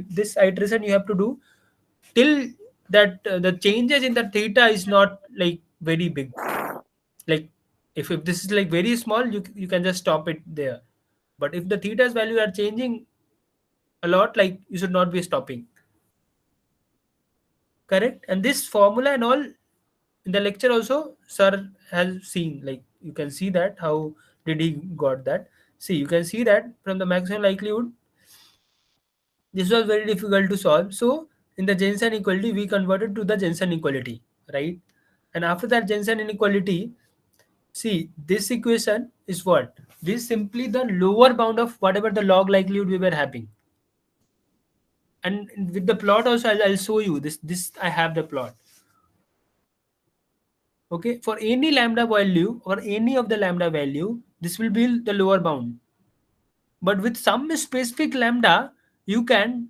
This iteration you have to do till that the changes in the theta is not like very big. Like if this is like very small, you can just stop it there. But if the theta's value are changing a lot, like you should not be stopping, correct? And this formula and all in the lecture also sir has seen, like you can see that how did he got that. See, you can see that from the maximum likelihood this was very difficult to solve, so in the Jensen inequality we converted to the Jensen inequality, right? And after that Jensen inequality, see, this equation is what? This is simply the lower bound of whatever the log likelihood we were having. And with the plot also, I'll show you this. This I have the plot. Okay, for any lambda value or any of the lambda value, this will be the lower bound. But with some specific lambda, you can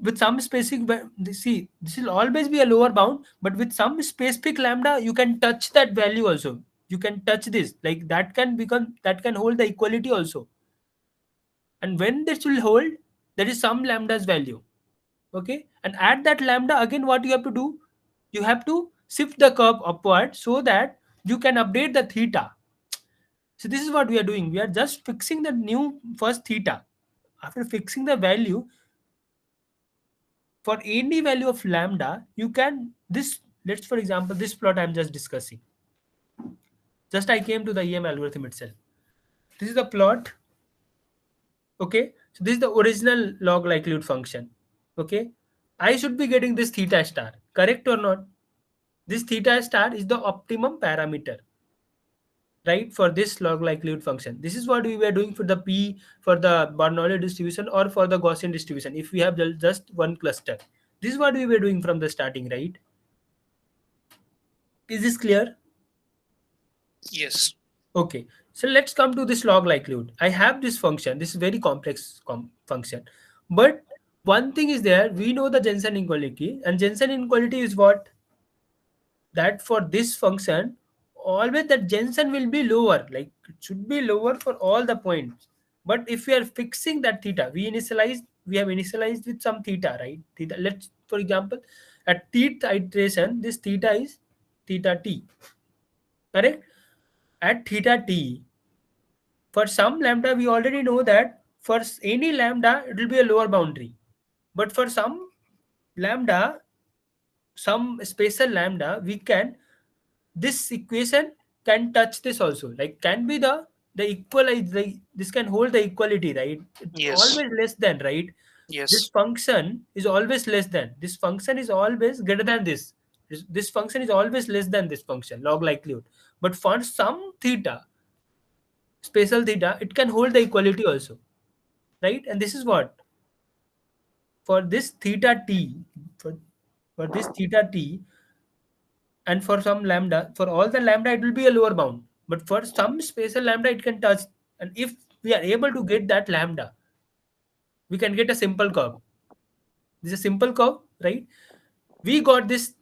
with some specific see this will always be a lower bound, but with some specific lambda you can touch that value also. You can touch this, like that can become, that can hold the equality also. And when this will hold, there is some lambda's value. Okay, and at that lambda again what you have to do, you have to shift the curve upward so that you can update the theta. So this is what we are doing, we are just fixing the new first theta. After fixing the value for any value of lambda, you can this, let's for example this plot I'm just discussing, just I came to the EM algorithm itself. This is the plot. Okay, so this is the original log likelihood function. Okay, I should be getting this theta star, correct or not? This theta star is the optimum parameter, right, for this log likelihood function. This is what we were doing for the P, for the Bernoulli distribution or for the Gaussian distribution. If we have just one cluster, this is what we were doing from the starting, right? Is this clear? yes. Okay, so let's come to this log likelihood. I have this function. This is very complex function, but one thing is there, we know the Jensen inequality, and Jensen inequality is what? That for this function, always that Jensen will be lower, like it should be lower for all the points. But if we are fixing that theta, we have initialized with some theta, right? Theta, let's, for example, at theta iteration, this theta is theta t, correct? At theta t, for some lambda, we already know that for any lambda, it will be a lower boundary. But for some lambda, some special lambda, we can, this equation can touch this also, like can be the equalize, this can hold the equality, right? It's Yes. always less than, right? This Yes. function is always less than, this function is always greater than this function is always less than this function, log likelihood. But for some theta, special theta, it can hold the equality also, right? And this is what, for this theta t, for, for this theta t, and for some lambda, for all the lambda it will be a lower bound, but for some special lambda it can touch. And if we are able to get that lambda, we can get a simple curve. This is a simple curve, right? We got this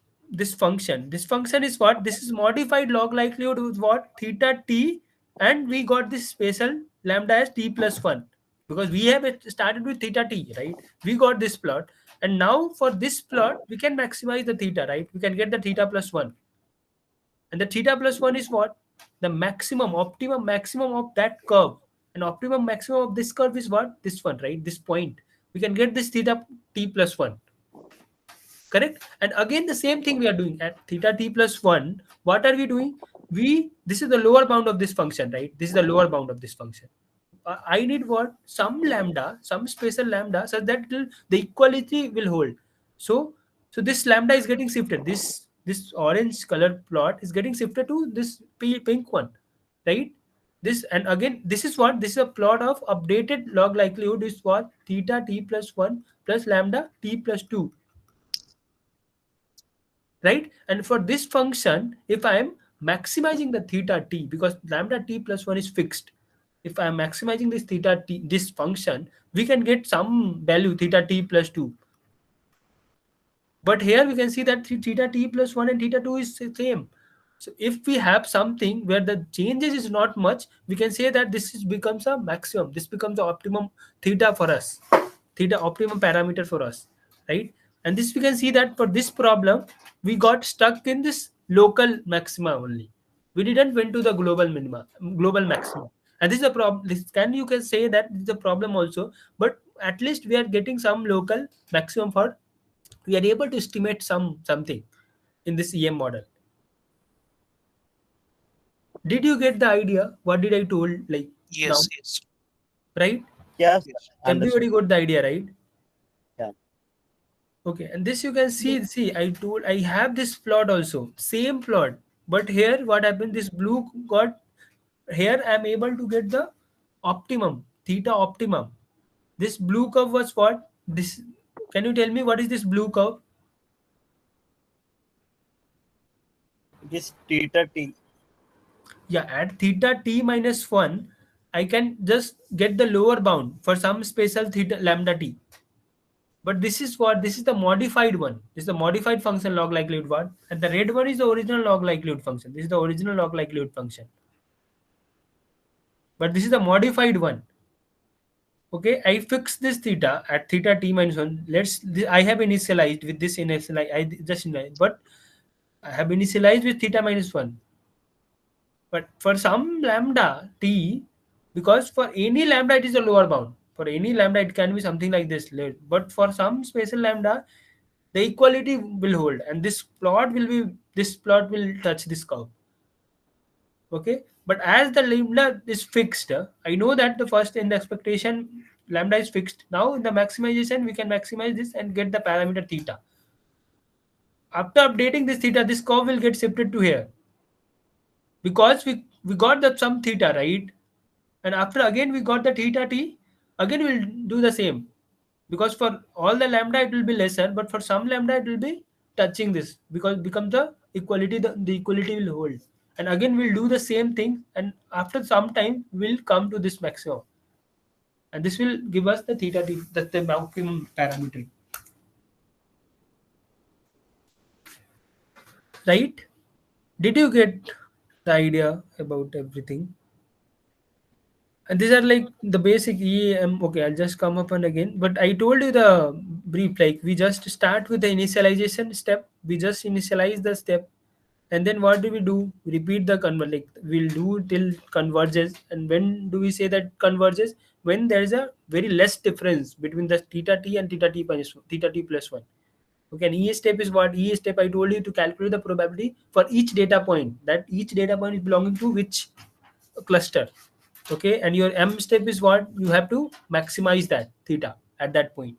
function, this function is what, this is modified log likelihood with what, theta t, and we got this special lambda as t plus 1, because we have started with theta t, right? We got this plot, and now for this plot we can maximize the theta, right? We can get the theta plus 1. And the theta plus 1 is what? The maximum, optimum maximum of that curve. And optimum maximum of this curve is what? This one, right? This point. We can get this theta t plus 1. Correct? And again, the same thing we are doing at theta t plus 1. What are we doing? This is the lower bound of this function, right? This is the lower bound of this function. I need what? Some lambda, some special lambda, so that the equality will hold. So this lambda is getting shifted. This orange color plot is getting shifted to this pink one, right? This, and again, this is what, this is a plot of updated log likelihood is what, theta t plus 1 plus lambda t plus 2, right? And for this function, if I am maximizing the theta t, because lambda t plus 1 is fixed, if I am maximizing this theta t, this function, we can get some value theta t plus 2. But here we can see that theta t plus 1 and theta 2 is same. So if we have something where the changes is not much, we can say that becomes a maximum. This becomes the optimum theta for us, theta optimum parameter for us, right? And this we can see that for this problem, we got stuck in this local maxima only. We didn't went to the global minima, global maximum. And this is a problem. You can say that this is a problem also, but at least we are getting some local maximum for, we are able to estimate something in this EM model. Did you get the idea? What did I told, like, now, Yes. Yes. right? Yes, Everybody understood. got the idea, right? Yeah. Okay, and this you can see, I have this plot also, same plot, but here what happened, this blue got, here I am able to get the optimum, theta optimum. This blue curve was what? This, can you tell me what is this blue curve? It is theta t. Yeah, at theta t minus 1, I can just get the lower bound for some special theta lambda t. But this is what, this is the modified one. This is the modified function log likelihood one. And the red one is the original log likelihood function. This is the original log likelihood function. But this is the modified one. Okay, I fix this theta at theta t minus 1. I have initialized with this initialize. But I have initialized with theta minus 1. But for some lambda t, because for any lambda it is a lower bound. For any lambda it can be something like this. But for some special lambda, the equality will hold, and this plot will touch this curve. Okay, but as the lambda is fixed, I know that the first in the expectation lambda is fixed. Now in the maximization, we can maximize this and get the parameter theta. After updating this theta, this curve will get shifted to here, because we got the some theta, right? And after again we got the theta t, again we'll do the same, because for all the lambda it will be lesser, but for some lambda it will be touching this, because it becomes the equality, the equality will hold. And again we'll do the same thing, and after some time we'll come to this maximum. and this will give us the theta t, that's the maximum parameter, right? Did you get the idea about everything? And these are like the basic EM. Okay, I'll just come up and again. But I told you the brief, like we just start with the initialization step. We just initialize the step. And then what do? We repeat the convert, like we'll do till converges. And when do we say that converges? When there is a very less difference between the theta t and theta t plus 1. Okay, and E step is what? E step, I told you to calculate the probability for each data point. That each data point is belonging to which cluster. Okay, and your M step is what? You have to maximize that theta at that point.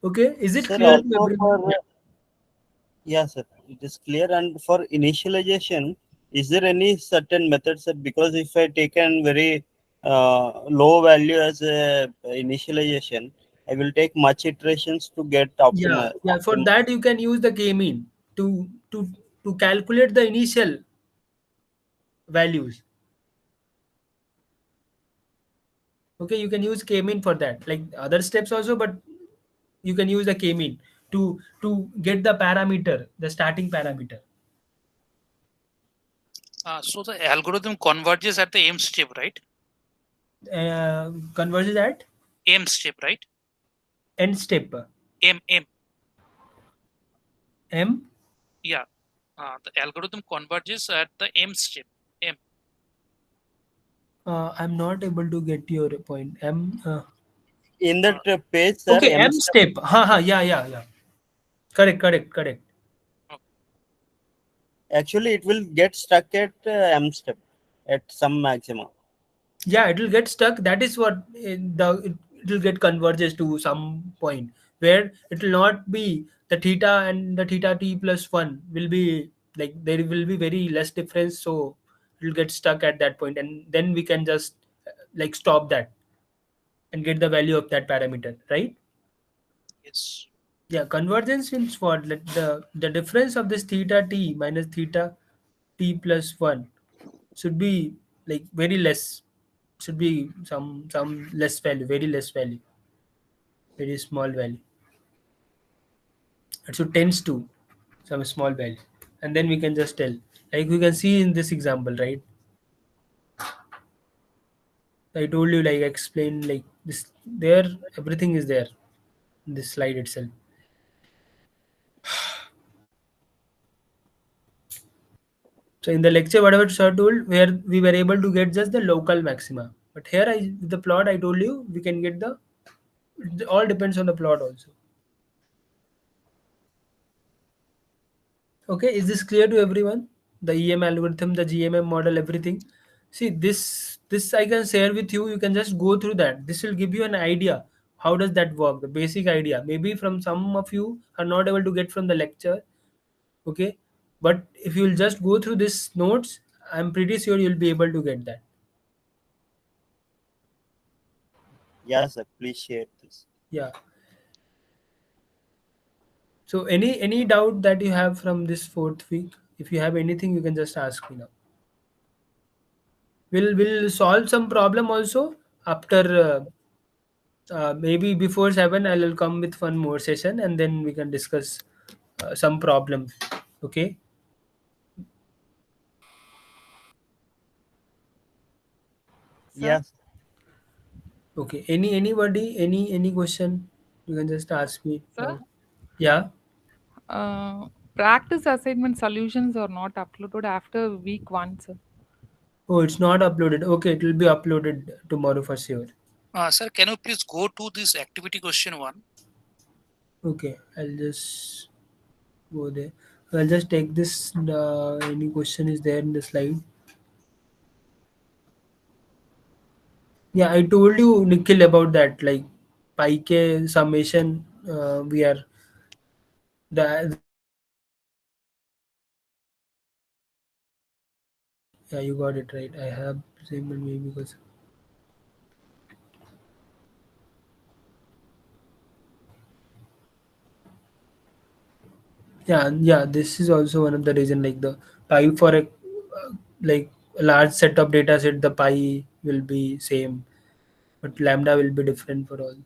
Okay, is it Sir, clear to also everyone? for yeah, sir, it is clear. And for initialization, is there any certain method, sir? Because if I taken very low value as a initialization, I will take much iterations to get Yeah, yeah. For optimal. that, you can use the k-mean to calculate the initial values. Okay, you can use k-mean for that, like other steps also, but you can use the k-mean to get the parameter, the starting parameter. So the algorithm converges at the M step, right? Converges at M step, right? end step. M. M. Yeah. The algorithm converges at the M step. M. I'm not able to get your point. M. In Uh, that page, sir, Okay, M M step, step. Ha ha. Yeah, yeah, yeah. Correct, correct, correct. okay. actually it will get stuck at M step at some maximum. Yeah, it will get stuck. That is what it will get converges to some point where it will not be the theta and the theta t plus 1 will be like there will be very less difference, so it will get stuck at that point, and then we can just like stop that and get the value of that parameter, right? Yes. Yeah, convergence means what? Like the difference of this theta t minus theta t plus 1 should be like very less, should be some less value, very less value, very small value. It should tends to some small value, and then we can just tell, like we can see in this example, right? I told you, like explain like this, there everything is there in this slide itself. So in the lecture, whatever sir told, where we were able to get just the local maxima, but here I the plot I told you we can get the, it all depends on the plot also. Okay, is this clear to everyone? The EM algorithm, the GMM model, everything. See, this I can share with you. You can just go through that. This will give you an idea. How does that work? The basic idea. Maybe from some of you are not able to get from the lecture. Okay, but if you'll just go through this notes, I'm pretty sure you'll be able to get that. Yeah, sir, please share this. Yeah. So any doubt that you have from this fourth week? If you have anything, you can just ask me now. We'll solve some problem also after maybe before 7. I'll come with one more session and then we can discuss some problems. Okay. Sir, Yes. Okay. Anybody any question? You can just ask me Sir, now. Yeah. practice assignment solutions are not uploaded after week 1, sir. Oh, it's not uploaded. Okay, it will be uploaded tomorrow for sure. Sir, can you please go to this activity question 1? Okay, I'll just go there. I'll just take this. Any question is there in the slide? Yeah, I told you, Nikhil, about that. Like pi k summation. We are the yeah, you got it right. I have same maybe because yeah. This is also one of the reason, like the pi for a like a large set of data set, the pi will be same, but lambda will be different for all.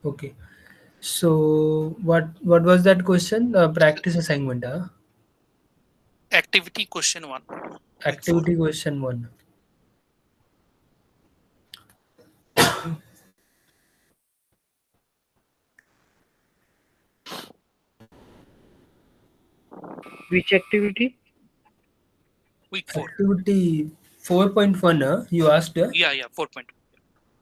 Okay. So what was that question? Practice assignment, huh? Activity question 1. Week 4. Activity question 1. Which activity? Week 4. Activity 4.1, you asked. Yeah, 4.2.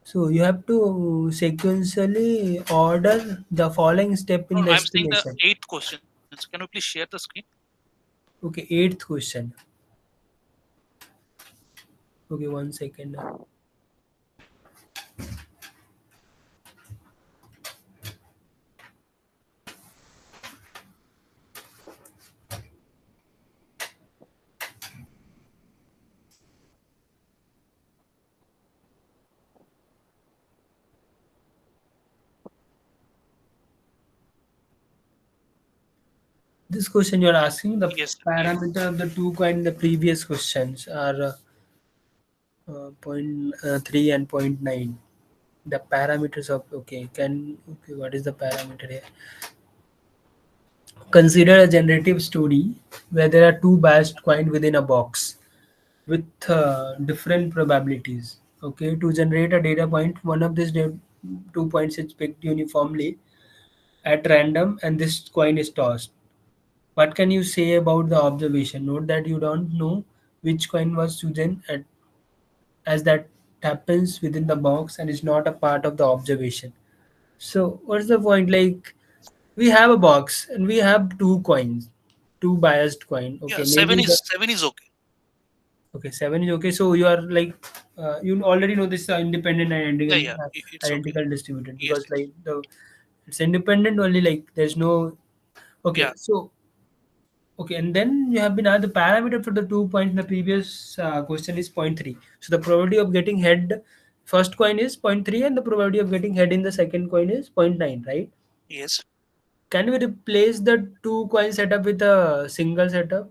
So you have to sequentially order the following step in No, the I'm saying the estimation. 8th questions. Can you please share the screen? Okay, eighth question. Okay, 1 second. This question you are asking, the Yes, yes. parameter of the two coin in the previous questions are point 3 and point 9. The parameters of, okay, what is the parameter here? Consider a generative story where there are two biased coin within a box with different probabilities. Okay, to generate a data point, one of these 2 points is picked uniformly at random and this coin is tossed. What can you say about the observation? Note that you don't know which coin was chosen as that happens within the box and is not a part of the observation. So what's the point? Like, we have a box and we have two coins, two biased coin. Yeah, Okay, maybe the 7 is okay. okay, 7 is okay. So you are like you already know this independent and Yeah, identical it's okay. distributed, Yes, because like the it's independent only, like there's no okay. yeah, So okay, and then you have been asked the parameter for the 2 points in the previous question is point 0.3. So the probability of getting head first coin is point 0.3 and the probability of getting head in the second coin is point 0.9, right? yes, Can we replace the two coin setup with a single setup?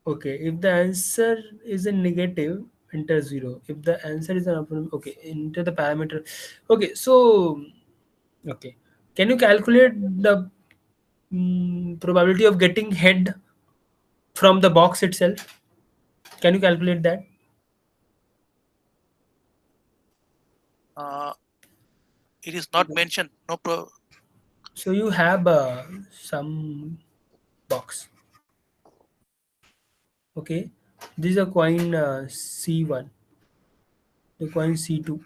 Okay, if the answer is a negative, enter 0. If the answer is an affirmative, okay, enter the parameter. Okay, so okay, can you calculate the probability of getting head from the box itself? Can you calculate that? uh, it is not mentioned. No pro. So you have some box. Okay, this is a coin C1, the coin C2.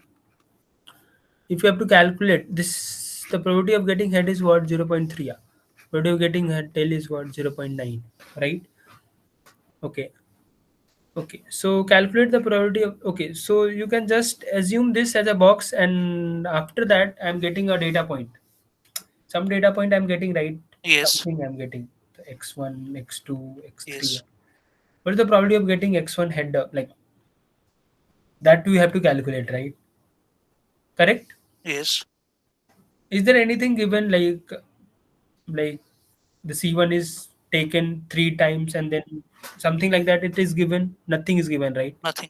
If you have to calculate this, the probability of getting head is what, 0.3. Yeah. Probability of getting head tail is what, 0.9, right? Okay. Okay, so calculate the probability of, okay, so you can just assume this as a box and after that I'm getting a data point. Some data point I'm getting, right? Yes, Something I'm getting, x1, x2, x3. yes, What is the probability of getting x1 head up? Like that we have to calculate, right? Correct? yes. Is there anything given like the C1 is taken 3 times and then something like that? It is given. Nothing is given, right? Nothing.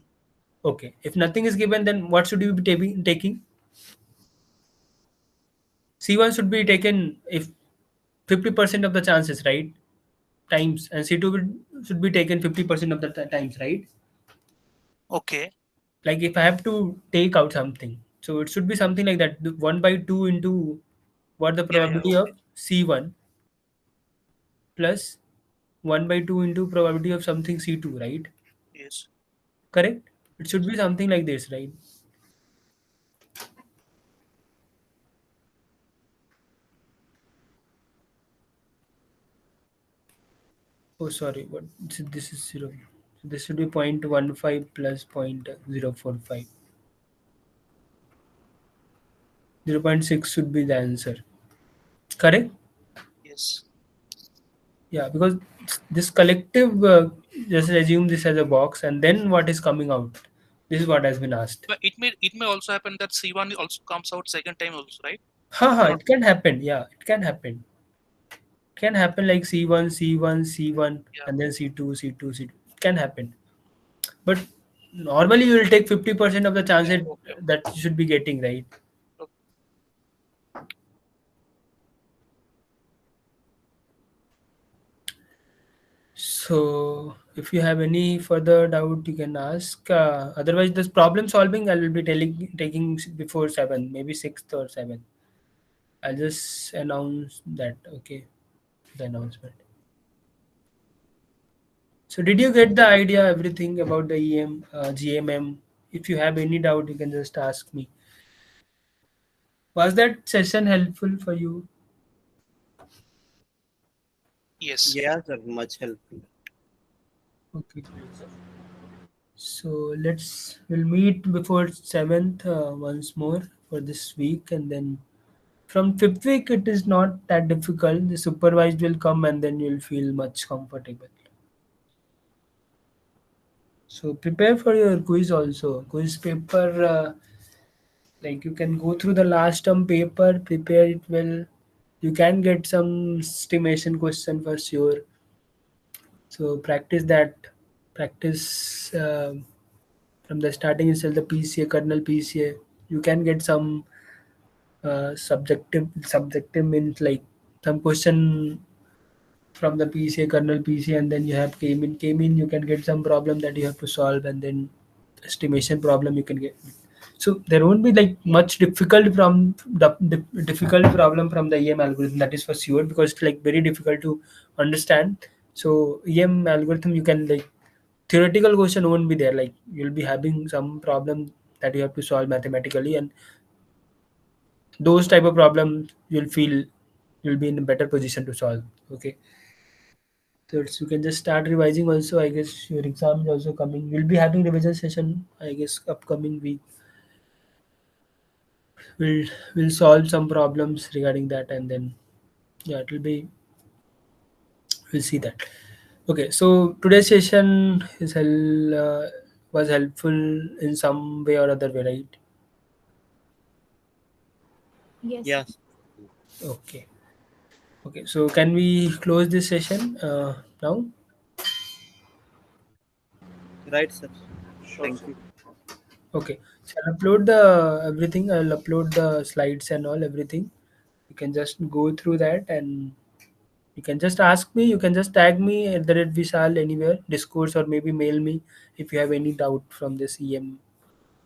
Okay. If nothing is given, then what should you be taking? C1 should be taken if 50% of the chances, right? Times, and C2 should be taken 50% of the times, right? Okay. Like if I have to take out something, so it should be something like that. 1/2 into what the Yeah, probability of okay. C1 plus 1/2 into probability of something C2, right? Yes, Correct? It should be something like this, right? Oh, sorry. What? This is 0. So this should be 0.15 plus 0.045. 0.6 should be the answer. Correct? yes. Yeah, because this collective, just assume this as a box and then what is coming out. This is what has been asked. But it may also happen that C1 also comes out second time also, right? It can happen. Yeah, it can happen. It can happen like C1, C1, C1, Yeah. and then C2, C2, C2. It can happen. But normally you will take 50% of the chance Yeah. Okay. that you should be getting, right? Okay. So if you have any further doubt, you can ask. Otherwise, this problem solving I will be taking before 7, maybe 6th or 7th. I'll just announce that. Okay, the announcement. So did you get the idea, everything about the EM, GMM? If you have any doubt, you can just ask me. Was that session helpful for you? Yes. Yeah, sir, much helpful. Okay. So we'll meet before 7th once more for this week, and then from 5th week it is not that difficult. The supervised will come and then you'll feel much comfortable. So prepare for your quiz also. Quiz paper, like you can go through the last term paper, prepare it well. You can get some estimation question for sure. So practice that. Practice from the starting itself the PCA, kernel PCA. You can get some subjective means like some question from the PCA, kernel PCA, and then you have K-mean. K-mean you can get some problem that you have to solve, and then estimation problem you can get. So there won't be like much difficult from the difficult problem from the EM algorithm, that is for sure, because it's like very difficult to understand. So EM algorithm you can like theoretical question won't be there. Like you'll be having some problem that you have to solve mathematically, and those type of problems you'll feel you'll be in a better position to solve. Okay, so you can just start revising also. I guess your exam is also coming. We'll be having revision session, I guess, upcoming week. We'll solve some problems regarding that, and then yeah, it will be, we'll see that. Okay, so today's session was helpful in some way or other way, right? Yes. Yes. Okay. Okay, so can we close this session now? Right, sir. Sure, Thank sir. you. Okay, so I'll upload the everything. I'll upload the slides and all everything. You can just go through that, and you can just ask me. You can just tag me at the red Vishal anywhere, Discourse, or maybe mail me if you have any doubt from this EM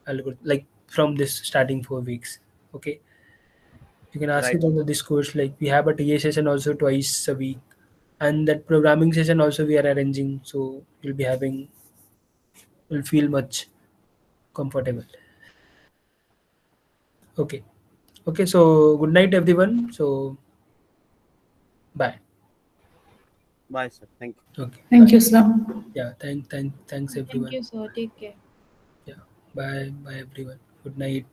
algorithm, like from this starting 4 weeks. Okay, you can ask Right. it on the Discourse. Like we have a TA session also twice a week, and that programming session also we are arranging. So you'll be having, you'll feel much comfortable. Okay. Okay, so good night, everyone. So, bye. Bye, sir. Thank you. Okay, Thank bye. you, sir. Yeah, thanks, Thank everyone. you, sir. Take care. Yeah, bye, everyone. Good night.